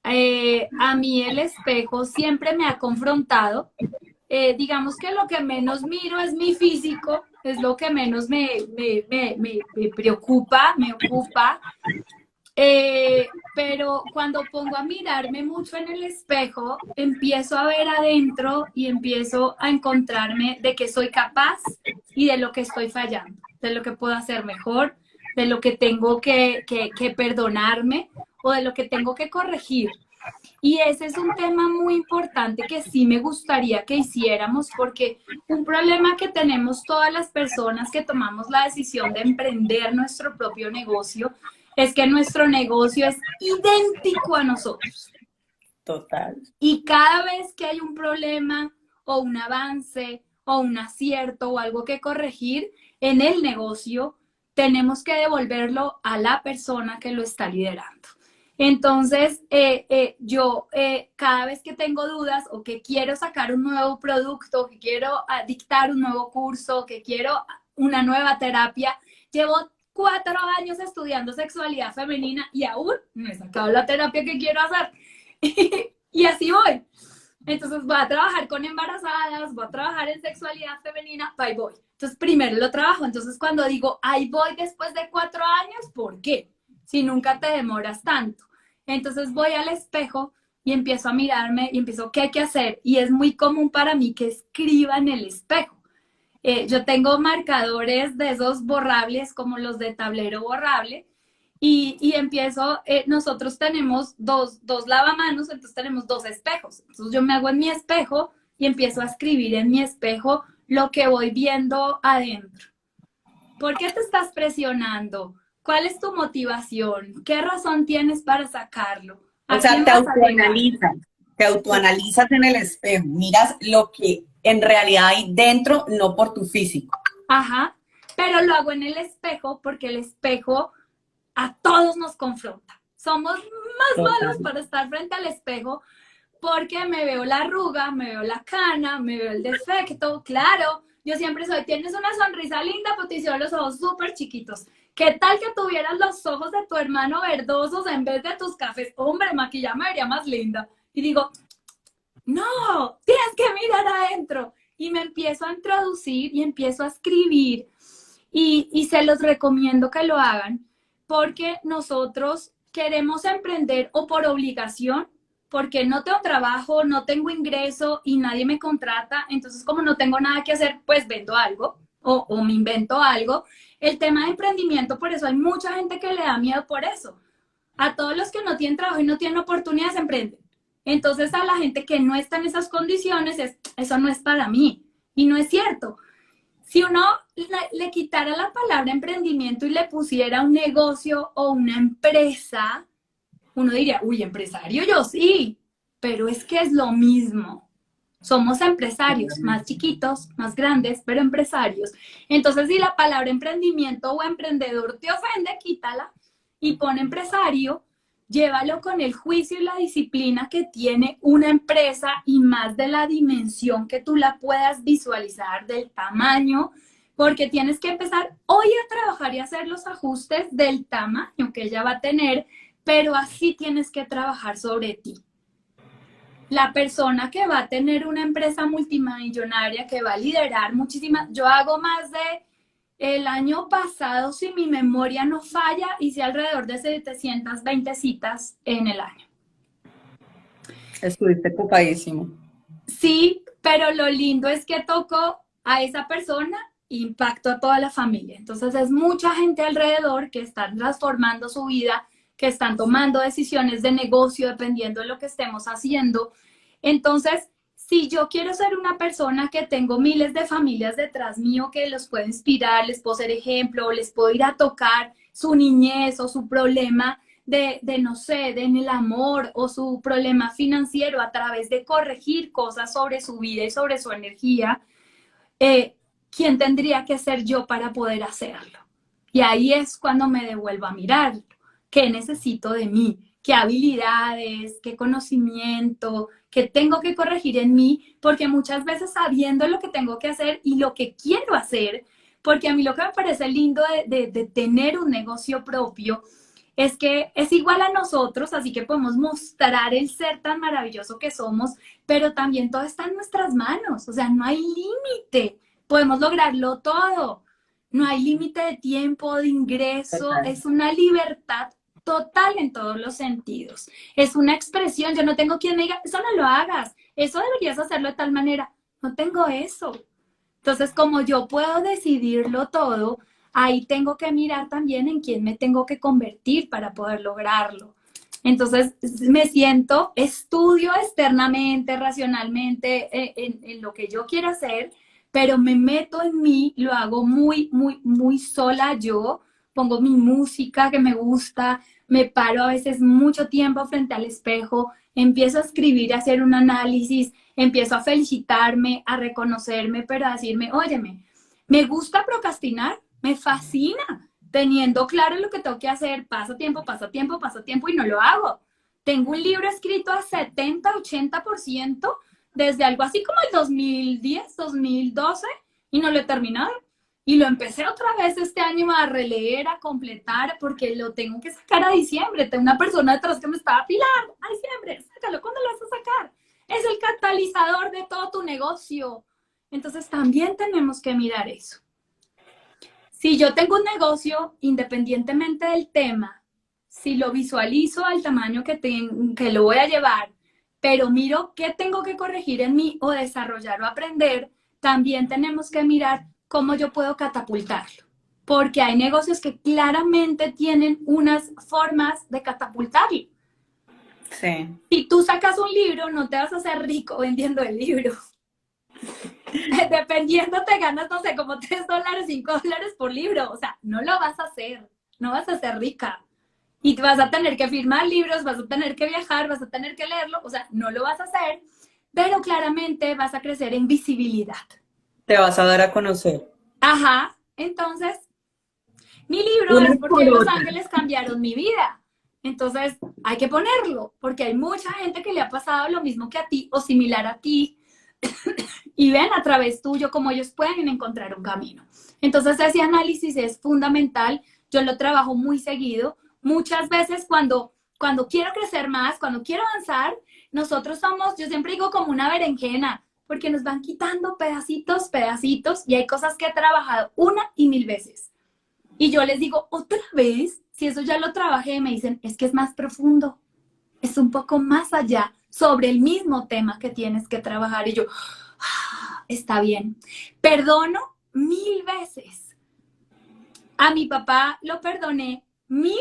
A mí el espejo siempre me ha confrontado. Digamos que lo que menos miro es mi físico, es lo que menos me preocupa, me ocupa. Pero cuando pongo a mirarme mucho en el espejo, empiezo a ver adentro y empiezo a encontrarme de qué soy capaz y de lo que estoy fallando, de lo que puedo hacer mejor, de lo que tengo que perdonarme o de lo que tengo que corregir. Y ese es un tema muy importante que sí me gustaría que hiciéramos porque un problema que tenemos todas las personas que tomamos la decisión de emprender nuestro propio negocio es que nuestro negocio es idéntico a nosotros. Total. Y cada vez que hay un problema o un avance o un acierto o algo que corregir en el negocio, tenemos que devolverlo a la persona que lo está liderando. Entonces, yo cada vez que tengo dudas o que quiero sacar un nuevo producto, que quiero dictar un nuevo curso, que quiero una nueva terapia, llevo 4 años estudiando sexualidad femenina y aún no he sacado la terapia que quiero hacer. Y así voy. Entonces voy a trabajar con embarazadas, voy a trabajar en sexualidad femenina, ahí voy. Entonces primero lo trabajo. Entonces cuando digo, ahí voy después de 4 años, ¿por qué? Si nunca te demoras tanto. Entonces voy al espejo y empiezo a mirarme y empiezo, ¿qué hay que hacer? Y es muy común para mí que escriba en el espejo. Yo tengo marcadores de esos borrables como los de tablero borrable y empiezo, nosotros tenemos dos lavamanos, entonces tenemos 2 espejos. Entonces yo me hago en mi espejo y empiezo a escribir en mi espejo lo que voy viendo adentro. ¿Por qué te estás presionando? ¿Cuál es tu motivación? ¿Qué razón tienes para sacarlo? O ¿A sea, quién vas a llegar? te autoanalizas en el espejo, miras lo que en realidad hay dentro, no por tu físico. Ajá, pero lo hago en el espejo porque el espejo a todos nos confronta. Somos más Total. malos para estar frente al espejo porque me veo la arruga, me veo la cana, me veo el defecto, claro. Yo siempre soy, tienes una sonrisa linda, pero te hicieron los ojos súper chiquitos. ¿Qué tal que tuvieras los ojos de tu hermano verdosos en vez de tus cafés? Hombre, maquillada me vería más linda. Y digo, no, tienes que mirar adentro. Y me empiezo a introducir y empiezo a escribir. Y se los recomiendo que lo hagan porque nosotros queremos emprender o por obligación, porque no tengo trabajo, no tengo ingreso y nadie me contrata. Entonces, como no tengo nada que hacer, pues vendo algo o me invento algo. El tema de emprendimiento, por eso hay mucha gente que le da miedo por eso. A todos los que no tienen trabajo y no tienen oportunidades, emprenden. Entonces a la gente que no está en esas condiciones, eso no es para mí. Y no es cierto. Si uno le quitara la palabra emprendimiento y le pusiera un negocio o una empresa, uno diría, uy, empresario, yo sí, pero es que es lo mismo. Somos empresarios, más chiquitos, más grandes, pero empresarios. Entonces, si la palabra emprendimiento o emprendedor te ofende, quítala y pon empresario, llévalo con el juicio y la disciplina que tiene una empresa y más de la dimensión que tú la puedas visualizar, del tamaño, porque tienes que empezar hoy a trabajar y hacer los ajustes del tamaño que ella va a tener, pero así tienes que trabajar sobre ti. La persona que va a tener una empresa multimillonaria, que va a liderar muchísimas, yo hago más de el año pasado, si mi memoria no falla, hice alrededor de 720 citas en el año. Estuviste ocupadísimo. Sí, pero lo lindo es que tocó a esa persona, impacto a toda la familia. Entonces es mucha gente alrededor que están transformando su vida, que están tomando decisiones de negocio dependiendo de lo que estemos haciendo. Entonces, si yo quiero ser una persona que tengo miles de familias detrás mío que los puedo inspirar, les puedo ser ejemplo, les puedo ir a tocar su niñez o su problema no sé, de en el amor o su problema financiero a través de corregir cosas sobre su vida y sobre su energía, ¿quién tendría que ser yo para poder hacerlo? Y ahí es cuando me devuelvo a mirar qué necesito de mí, qué habilidades, qué conocimiento, qué tengo que corregir en mí, porque muchas veces sabiendo lo que tengo que hacer y lo que quiero hacer, porque a mí lo que me parece lindo de tener un negocio propio es que es igual a nosotros, así que podemos mostrar el ser tan maravilloso que somos, pero también todo está en nuestras manos, o sea, no hay límite, podemos lograrlo todo, no hay límite de tiempo, de ingreso, Total. es una libertad total en todos los sentidos, es una expresión, yo no tengo quien me diga, eso no lo hagas, eso deberías hacerlo de tal manera, no tengo eso. Entonces, como yo puedo decidirlo todo, ahí tengo que mirar también en quién me tengo que convertir para poder lograrlo. Entonces, me siento, estudio externamente, racionalmente, en lo que yo quiero hacer, pero me meto en mí, lo hago muy, muy, muy sola yo, pongo mi música que me gusta, me paro a veces mucho tiempo frente al espejo, empiezo a escribir, a hacer un análisis, empiezo a felicitarme, a reconocerme, pero a decirme, óyeme, me gusta procrastinar, me fascina, teniendo claro lo que tengo que hacer, pasa tiempo, pasa tiempo, pasa tiempo y no lo hago. Tengo un libro escrito a 70-80% desde algo así como el 2010, 2012 y no lo he terminado. Y lo empecé otra vez este año a releer, a completar, porque lo tengo que sacar a diciembre. Tengo una persona detrás que me estaba Pilar, a diciembre, sácalo, ¿cuándo lo vas a sacar? Es el catalizador de todo tu negocio. Entonces también tenemos que mirar eso. Si yo tengo un negocio, independientemente del tema, si lo visualizo al tamaño que lo voy a llevar, pero miro qué tengo que corregir en mí o desarrollar o aprender, también tenemos que mirar cómo yo puedo catapultarlo. Porque hay negocios que claramente tienen unas formas de catapultarlo. Sí. Si tú sacas un libro, no te vas a hacer rico vendiendo el libro. Dependiendo te ganas, no sé, como $3, $5 por libro. O sea, no lo vas a hacer, no vas a ser rica. Y vas a tener que firmar libros, vas a tener que viajar, vas a tener que leerlo. O sea, no lo vas a hacer, pero claramente vas a crecer en visibilidad. Te vas a dar a conocer. Ajá, entonces mi libro Una es por porque Los otra. Ángeles cambiaron mi vida. Entonces hay que ponerlo, porque hay mucha gente que le ha pasado lo mismo que a ti o similar a ti y ven a través tuyo cómo ellos pueden encontrar un camino. Entonces ese análisis es fundamental. Yo lo trabajo muy seguido. Muchas veces cuando quiero crecer más, cuando quiero avanzar, nosotros somos, yo siempre digo como una berenjena, porque nos van quitando pedacitos, pedacitos, y hay cosas que he trabajado una y mil veces. Y yo les digo, otra vez, si eso ya lo trabajé, me dicen, es que es más profundo, es un poco más allá sobre el mismo tema que tienes que trabajar. Y yo, ah, está bien. Perdono mil veces. A mi papá lo perdoné mil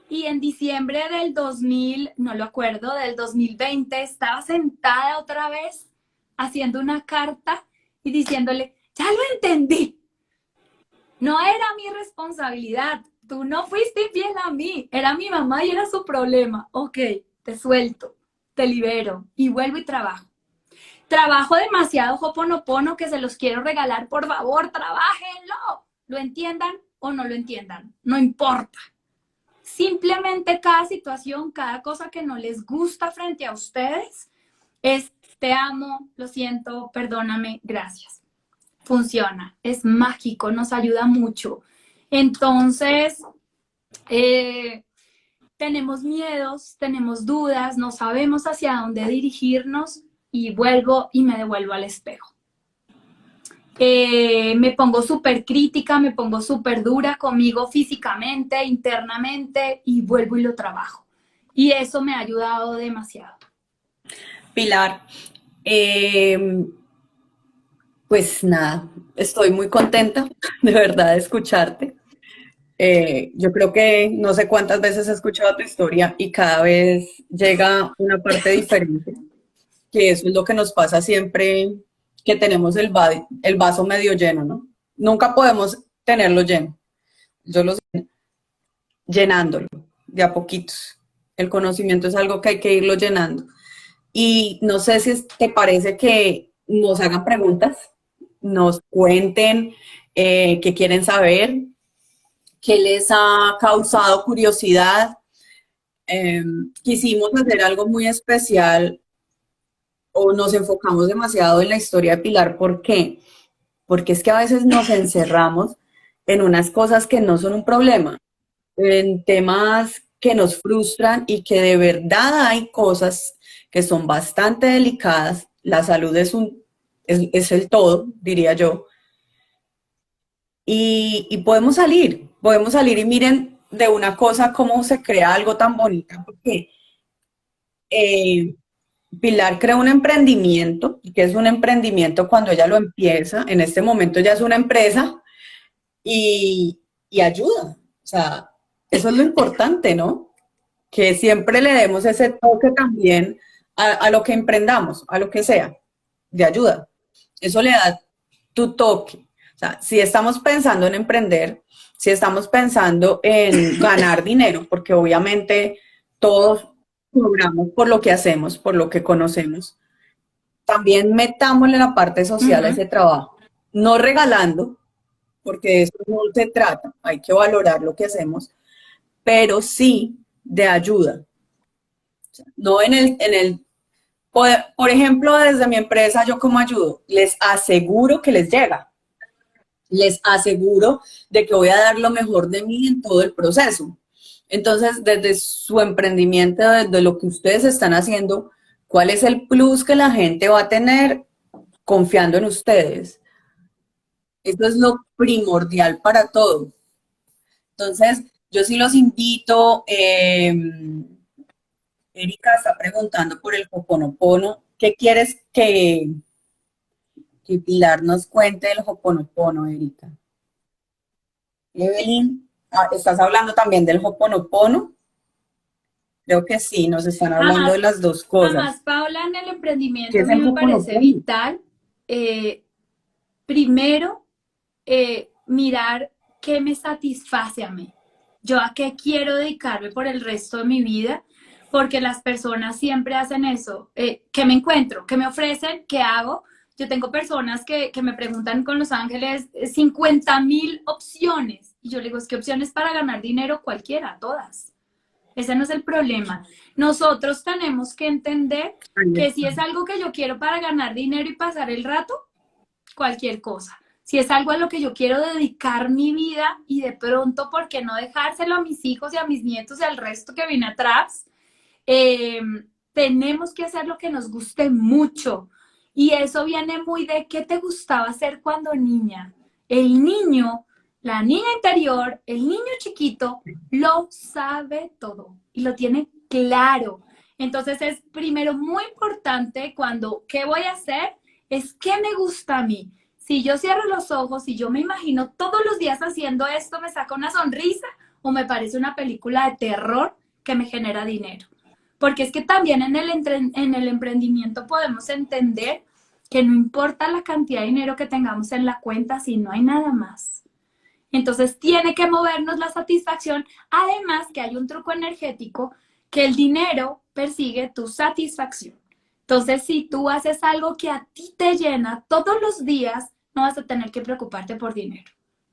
y en diciembre del 2000, no lo acuerdo, del 2020, estaba sentada otra vez haciendo una carta y diciéndole, ya lo entendí. No era mi responsabilidad. Tú no fuiste infiel a mí. Era mi mamá y era su problema. Ok, te suelto, te libero y vuelvo y trabajo. Trabajo demasiado Hoponopono que se los quiero regalar. Por favor, trabájenlo. Lo entiendan o no lo entiendan. No importa. Simplemente cada situación, cada cosa que no les gusta frente a ustedes es te amo, lo siento, perdóname, gracias. Funciona, es mágico, nos ayuda mucho. Entonces, eh, tenemos miedos, tenemos dudas, no sabemos hacia dónde dirigirnos y vuelvo y me devuelvo al espejo. Me pongo súper crítica, me pongo súper dura conmigo físicamente, internamente y vuelvo y lo trabajo. Y eso me ha ayudado demasiado. Pilar, eh, pues nada, estoy muy contenta de verdad de escucharte. Yo creo que no sé cuántas veces he escuchado tu historia y cada vez llega una parte diferente, que eso es lo que nos pasa siempre que tenemos el vaso medio lleno, ¿no? Nunca podemos tenerlo lleno. Yo lo sé, llenándolo de a poquitos. El conocimiento es algo que hay que irlo llenando. Y no sé si te parece que nos hagan preguntas, nos cuenten qué quieren saber, qué les ha causado curiosidad. Eh, Quisimos hacer algo muy especial o nos enfocamos demasiado en la historia de Pilar. ¿Por qué? Porque es que a veces nos encerramos en unas cosas que no son un problema, en temas que nos frustran y que de verdad hay cosas que son bastante delicadas. La salud es el todo, diría yo. Y podemos salir y miren de una cosa cómo se crea algo tan bonito, porque eh, Pilar creó un emprendimiento, que es un emprendimiento cuando ella lo empieza, en este momento ya es una empresa y ayuda. O sea, eso es lo importante, ¿no? Que siempre le demos ese toque también a lo que emprendamos, a lo que sea, de ayuda. Eso le da tu toque. O sea, si estamos pensando en emprender, si estamos pensando en ganar dinero, porque obviamente todos cobramos por lo que hacemos, por lo que conocemos, también metámosle la parte Uh social a -huh. ese trabajo. No regalando, porque de eso no se trata, hay que valorar lo que hacemos, pero sí de ayuda. No por ejemplo, desde mi empresa, ¿yo cómo ayudo? Les aseguro que les llega. Les aseguro de que voy a dar lo mejor de mí en todo el proceso. Entonces, desde su emprendimiento, desde lo que ustedes están haciendo, ¿cuál es el plus que la gente va a tener confiando en ustedes? Eso es lo primordial para todo. Entonces, yo sí los invito. Erika está preguntando por el Hoponopono. ¿Qué quieres que Pilar nos cuente del Hoponopono, Erika? Evelyn, ¿estás hablando también del Hoponopono? Creo que sí, nos están hablando de Además, las dos cosas. además, Paula, en el ¿Qué emprendimiento a es mí el me parece Hoponopono? vital primero mirar qué me satisface a mí. Yo a qué quiero dedicarme por el resto de mi vida, porque las personas siempre hacen eso. ¿Qué me encuentro? ¿Qué me ofrecen? ¿Qué hago? Yo tengo personas que me preguntan con Los Ángeles 50,000 opciones. Y yo le digo, es que opciones para ganar dinero cualquiera, todas. Ese no es el problema. Nosotros tenemos que entender Ahí que si está. es algo que yo quiero para ganar dinero y pasar el rato, cualquier cosa. Si es algo a lo que yo quiero dedicar mi vida y de pronto, ¿por qué no dejárselo a mis hijos y a mis nietos y al resto que viene atrás? Eh, Tenemos que hacer lo que nos guste mucho. Y eso viene muy de qué te gustaba hacer cuando niña. El niño, la niña interior, el niño chiquito, lo sabe todo y lo tiene claro. Entonces es primero muy importante cuando, ¿qué voy a hacer? Es qué me gusta a mí. Si yo cierro los ojos y yo me imagino todos los días haciendo esto, me saca una sonrisa o me parece una película de terror que me genera dinero. Porque es que también en el emprendimiento podemos entender que no importa la cantidad de dinero que tengamos en la cuenta si no hay nada más. Entonces tiene que movernos la satisfacción. Además que hay un truco energético que el dinero persigue tu satisfacción. Entonces si tú haces algo que a ti te llena todos los días, no vas a tener que preocuparte por dinero.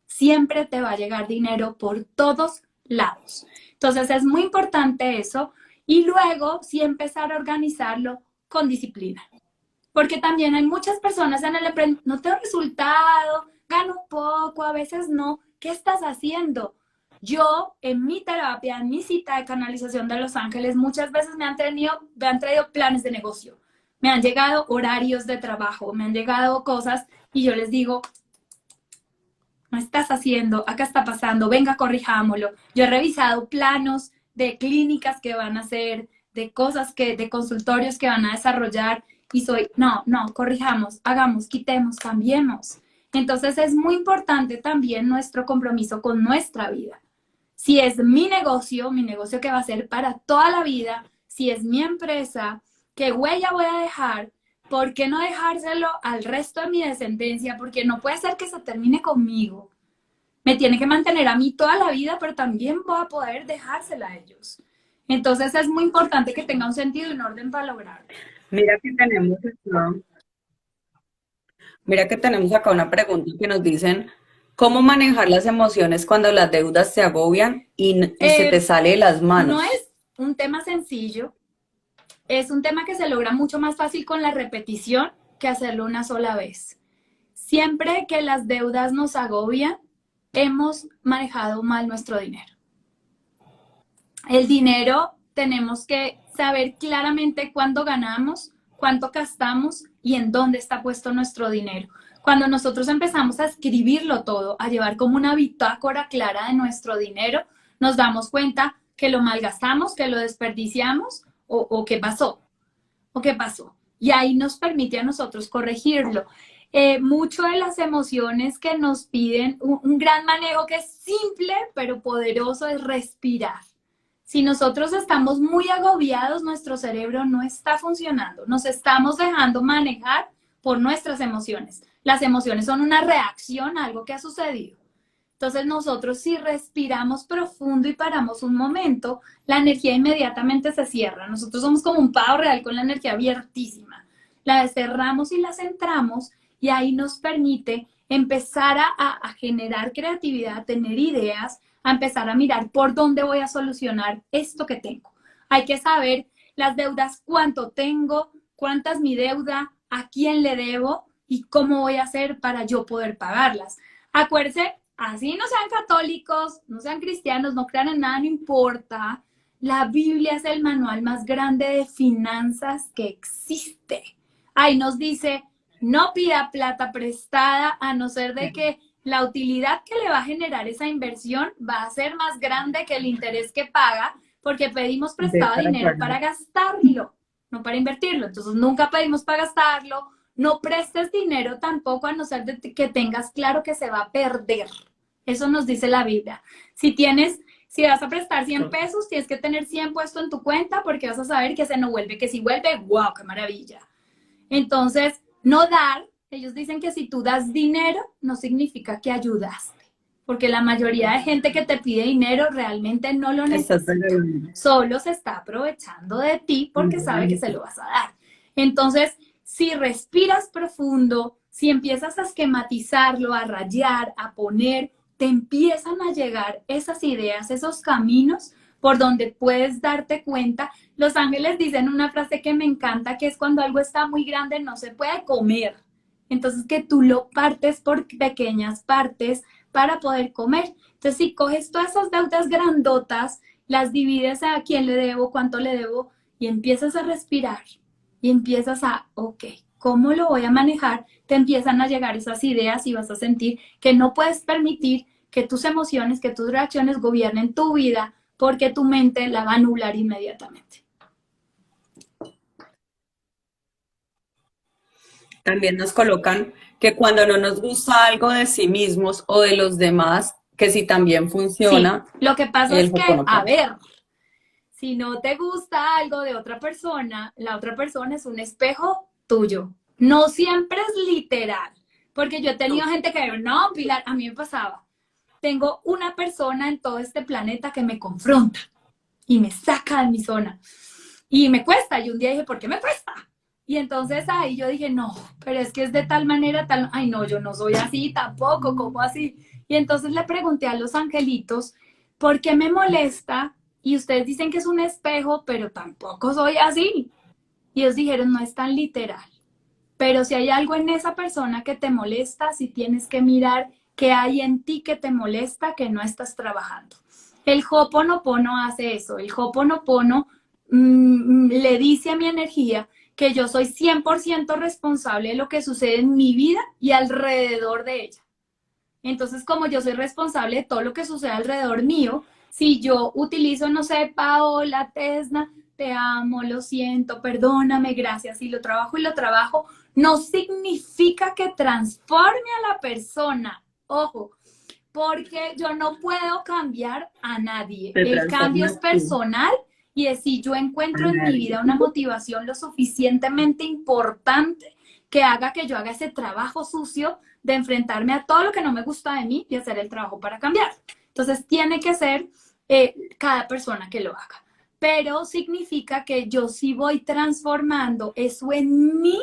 Siempre te va a llegar dinero por todos lados. Entonces es muy importante eso. Y luego sí empezar a organizarlo con disciplina. Porque también hay muchas personas en el emprendimiento, no tengo resultado, gano poco, a veces no. ¿Qué estás haciendo? Yo en mi terapia, en mi cita de canalización de Los Ángeles, muchas veces me han traído planes de negocio. Me han llegado horarios de trabajo, me han llegado cosas y yo les digo, no estás haciendo, acá está pasando, venga, corrijámoslo. Yo he revisado planos de clínicas que van a hacer, de cosas de consultorios que van a desarrollar y no, corrijamos, hagamos, quitemos, cambiemos. Entonces es muy importante también nuestro compromiso con nuestra vida. Si es mi negocio que va a ser para toda la vida, si es mi empresa, ¿qué huella voy a dejar? ¿Por qué no dejárselo al resto de mi descendencia? Porque no puede ser que se termine conmigo. Me tiene que mantener a mí toda la vida, pero también voy a poder dejársela a ellos. Entonces es muy importante que tenga un sentido y un orden para lograrlo. Mira que tenemos acá, mira que tenemos acá una pregunta que nos dicen, ¿cómo manejar las emociones cuando las deudas te agobian y se te sale de las No manos? es un tema sencillo, es un tema que se logra mucho más fácil con la repetición que hacerlo una sola vez. Siempre que las deudas nos agobian, hemos manejado mal nuestro dinero. El dinero tenemos que saber claramente cuándo ganamos, cuánto gastamos y en dónde está puesto nuestro dinero. Cuando nosotros empezamos a escribirlo todo, a llevar como una bitácora clara de nuestro dinero, nos damos cuenta que lo malgastamos, que lo desperdiciamos o qué pasó. ¿O qué pasó? Y ahí nos permite a nosotros corregirlo. Mucho de las emociones que nos piden un gran manejo que es simple pero poderoso es respirar. Si nosotros estamos muy agobiados, nuestro cerebro no está funcionando. Nos estamos dejando manejar por nuestras emociones. Las emociones son una reacción a algo que ha sucedido. Entonces nosotros si respiramos profundo y paramos un momento, la energía inmediatamente se cierra. Nosotros somos como un pavo real con la energía abiertísima. La cerramos y la centramos y ahí nos permite empezar a generar creatividad, a tener ideas, a empezar a mirar por dónde voy a solucionar esto que tengo. Hay que saber las deudas, cuánto tengo, cuánta es mi deuda, a quién le debo y cómo voy a hacer para yo poder pagarlas. Acuérdense, así no sean católicos, no sean cristianos, no crean en nada, no importa. La Biblia es el manual más grande de finanzas que existe. Ahí nos dice, no pida plata prestada a no ser de que la utilidad que le va a generar esa inversión va a ser más grande que el interés que paga porque pedimos prestado dinero para gastarlo, no para invertirlo. Entonces nunca pedimos para gastarlo. No prestes dinero tampoco a no ser de que tengas claro que se va a perder. Eso nos dice la Biblia. Si vas a prestar 100 pesos, tienes que tener 100 puesto en tu cuenta porque vas a saber que se no vuelve, que si vuelve, wow, qué maravilla. Entonces, no dar Ellos dicen que si tú das dinero, no significa que ayudaste, porque la mayoría de gente que te pide dinero realmente no lo Estás necesita, regalando. solo se está aprovechando de ti porque sabe que se lo vas a dar. Entonces, si respiras profundo, si empiezas a esquematizarlo, a rayar, a poner, te empiezan a llegar esas ideas, esos caminos por donde puedes darte cuenta. Los ángeles dicen una frase que me encanta, que es cuando algo está muy grande no se puede comer. Entonces que tú lo partes por pequeñas partes para poder comer. Entonces si coges todas esas deudas grandotas, las divides a quién le debo, cuánto le debo y empiezas a respirar y empiezas a, ok, ¿cómo lo voy a manejar? Te empiezan a llegar esas ideas y vas a sentir que no puedes permitir que tus emociones, que tus reacciones gobiernen tu vida porque tu mente la va a anular inmediatamente. También nos colocan que cuando no nos gusta algo de sí mismos o de los demás, que si también Sí, funciona lo que pasa es el que, a Ho'oponopono. ver, si no te gusta algo de otra persona, la otra persona es un espejo tuyo. No siempre es literal, porque yo he tenido gente que, no, Pilar, a mí me pasaba. Tengo una persona en todo este planeta que me confronta y me saca de mi zona. Y me cuesta. Y un día dije, ¿por qué me cuesta? Y entonces ahí yo dije, no, pero es que es de tal manera, tal, ay no, yo no soy así tampoco, ¿cómo así? Y entonces le pregunté a los angelitos, ¿por qué me molesta? Y ustedes dicen que es un espejo, pero tampoco soy así. Y ellos dijeron, no es tan literal. Pero si hay algo en esa persona que te molesta, si tienes que mirar qué hay en ti que te molesta, que no estás trabajando. El Ho'oponopono hace eso. El Ho'oponopono le dice a mi energía que yo soy 100% responsable de lo que sucede en mi vida y alrededor de ella. Entonces, como yo soy responsable de todo lo que sucede alrededor mío, si yo utilizo, no sé, Paola, Tesna, te amo, lo siento, perdóname, gracias, y lo trabajo, no significa que transforme a la persona. Ojo, porque yo no puedo cambiar a nadie. Te El cambio es transformas tú personal y es si yo a encuentro en mi nadie. vida una motivación lo suficientemente importante que haga que yo haga ese trabajo sucio de enfrentarme a todo lo que no me gusta de mí y hacer el trabajo para cambiar. Entonces tiene que ser cada persona que lo haga. Pero significa que yo sí voy transformando eso en mí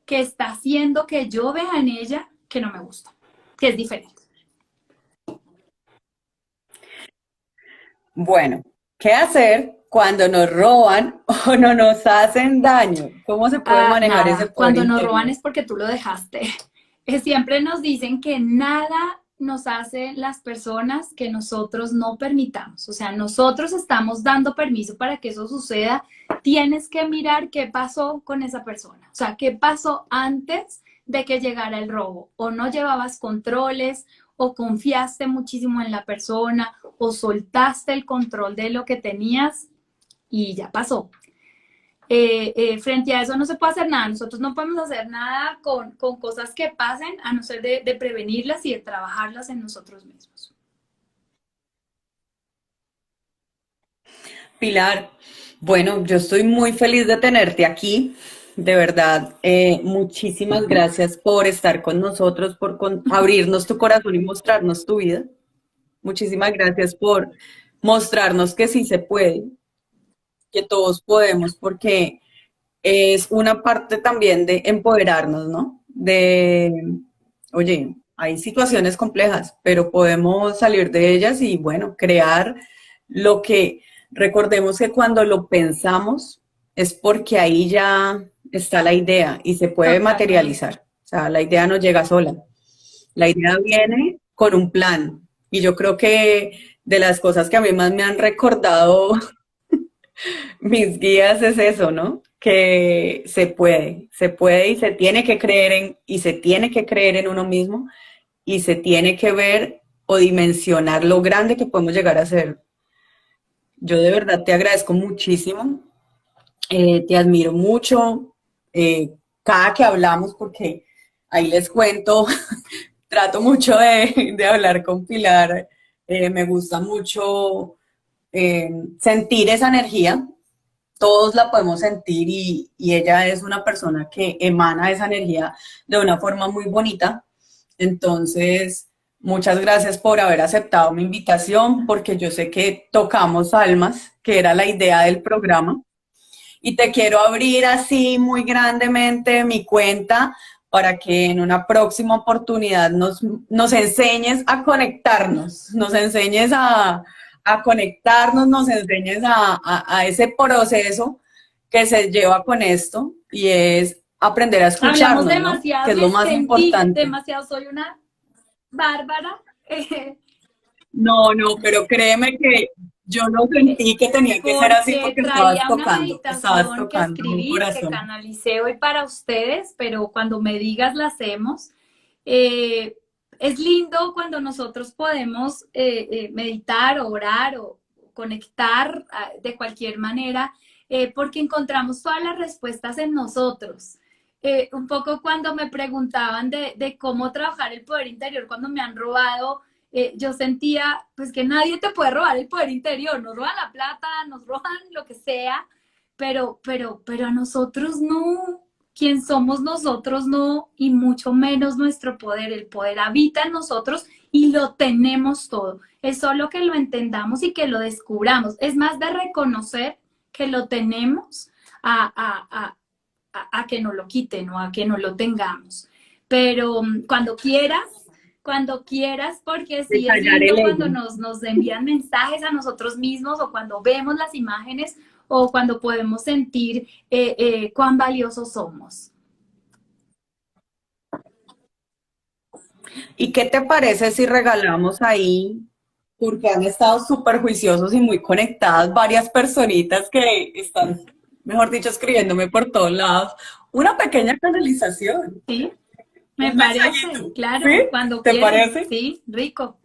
que está haciendo que yo vea en ella que no me gusta, que es diferente. Bueno, ¿qué hacer cuando nos roban o no nos hacen daño? ¿Cómo se puede manejar ese Nada, poder cuando nos roban interior? es porque tú lo dejaste. Siempre nos dicen que nada nos hace las personas que nosotros no permitamos. O sea, nosotros estamos dando permiso para que eso suceda. Tienes que mirar qué pasó con esa persona. O sea, qué pasó antes de que llegara el robo. O no llevabas controles, o confiaste muchísimo en la persona, o soltaste el control de lo que tenías y ya pasó. Frente a eso no se puede hacer nada. Nosotros no podemos hacer nada con cosas que pasen a no ser de prevenirlas y de trabajarlas en nosotros mismos. Pilar, bueno, yo estoy muy feliz de tenerte aquí. De verdad, muchísimas gracias por estar con nosotros, por abrirnos tu corazón y mostrarnos tu vida. Muchísimas gracias por mostrarnos que sí se puede, que todos podemos, porque es una parte también de empoderarnos, ¿no? Oye, hay situaciones complejas, pero podemos salir de ellas y, bueno, crear lo que, recordemos que cuando lo pensamos es porque ahí ya está la idea y se puede Totalmente. materializar. O sea, la idea no llega sola. La idea viene con un plan. Y yo creo que de las cosas que a mí más me han recordado mis guías es eso, ¿no? Que se puede y se tiene que creer y se tiene que creer en uno mismo y se tiene que ver o dimensionar lo grande que podemos llegar a ser. Yo de verdad te agradezco muchísimo, te admiro mucho, cada que hablamos, porque ahí les cuento, trato mucho de hablar con Pilar, me gusta mucho sentir esa energía, todos la podemos sentir y ella es una persona que emana esa energía de una forma muy bonita. Entonces, muchas gracias por haber aceptado mi invitación, porque yo sé que tocamos almas, que era la idea del programa. Y te quiero abrir así muy grandemente mi cuenta para que en una próxima oportunidad nos enseñes a conectarnos, nos enseñes a conectarnos, nos enseñes a ese proceso que se lleva con esto y es aprender a Hablamos escucharnos, ¿no? Que demasiado, es me lo más extendí importante. demasiado, soy una bárbara. No, no, pero créeme que yo no sentí que tenía que ser así Porque porque traía una estabas meditación que tocando mi escribí, que corazón. canalicé hoy para ustedes, pero cuando me digas la hacemos. Eh, es lindo cuando nosotros podemos meditar, orar o conectar de cualquier manera, porque encontramos todas las respuestas en nosotros. Un poco cuando me preguntaban de cómo trabajar el poder interior, cuando me han robado, yo sentía pues que nadie te puede robar el poder interior, nos roban la plata, nos roban lo que sea, pero a nosotros no. Quien somos nosotros no, y mucho menos nuestro poder. El poder habita en nosotros y lo tenemos todo. Es solo que lo entendamos y que lo descubramos. Es más de reconocer que lo tenemos a que nos lo quiten o a que no lo tengamos. Pero cuando quieras, porque De sí es callar el lindo cuando ego. nos envían mensajes a nosotros mismos o cuando vemos las imágenes o cuando podemos sentir cuán valiosos somos. ¿Y qué te parece si regalamos ahí, porque han estado súper juiciosos y muy conectadas varias personitas que están, mejor dicho, escribiéndome por todos lados, una pequeña canalización, ¿Sí? Me un parece, mensajito, claro, ¿sí? cuando ¿Te quieren, parece? sí, rico.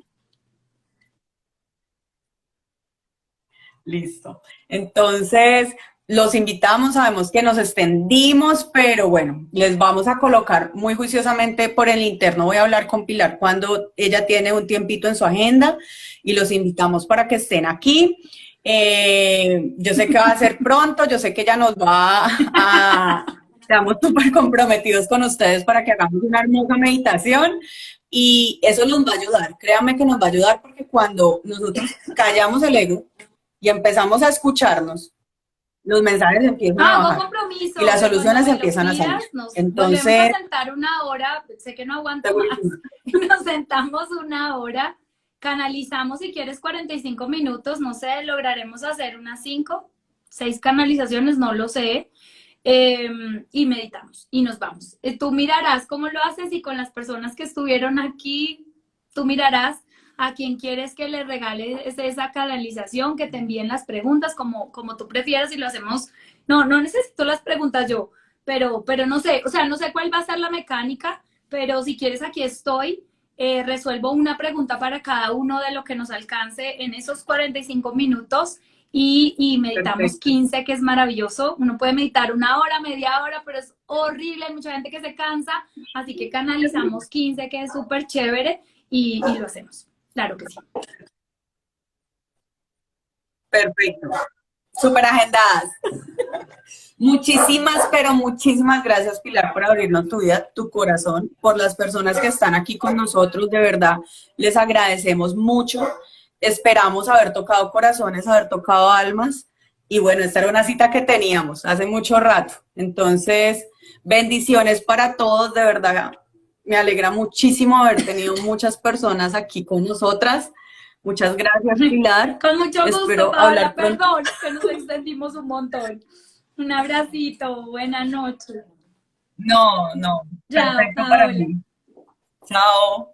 Listo. Entonces, los invitamos, sabemos que nos extendimos, pero bueno, les vamos a colocar muy juiciosamente por el interno. Voy a hablar con Pilar cuando ella tiene un tiempito en su agenda y los invitamos para que estén aquí. Yo sé que va a ser pronto, yo sé que ella nos va estamos súper comprometidos con ustedes para que hagamos una hermosa meditación y eso nos va a ayudar. Créanme que nos va a ayudar porque cuando nosotros callamos el ego, y empezamos a escucharnos, los mensajes empiezan a Hago bajar y compromiso las que cuando soluciones me lo empiezan a pidas, salir. nos volvemos a Entonces, sentar una hora, sé que no aguanto segurísimo. más, nos sentamos una hora, canalizamos si quieres 45 minutos, no sé, lograremos hacer unas 5, 6 canalizaciones, no lo sé, y meditamos y nos vamos. Tú mirarás cómo lo haces y con las personas que estuvieron aquí, tú mirarás a quien quieres que le regale esa canalización, que te envíen las preguntas como tú prefieras y lo hacemos. No, no necesito las preguntas yo, pero no sé, o sea, no sé cuál va a ser la mecánica, pero si quieres aquí estoy, resuelvo una pregunta para cada uno de lo que nos alcance en esos 45 minutos y meditamos Perfecto. 15, que es maravilloso. Uno puede meditar una hora, media hora, pero es horrible, hay mucha gente que se cansa, así que canalizamos 15, que es súper chévere, y lo hacemos. Claro que sí. Perfecto. Súper agendadas. Muchísimas, pero muchísimas gracias, Pilar, por abrirnos tu vida, tu corazón, por las personas que están aquí con nosotros. De verdad, les agradecemos mucho. Esperamos haber tocado corazones, haber tocado almas. Y bueno, esta era una cita que teníamos hace mucho rato. Entonces, bendiciones para todos, de verdad. Me alegra muchísimo haber tenido muchas personas aquí con nosotras. Muchas gracias, Pilar. Con mucho gusto, Espero Paola, hablar pronto. perdón que nos extendimos un montón. Un abracito, buena noche. No, no, Chao, perfecto para Paola. mí. Chao.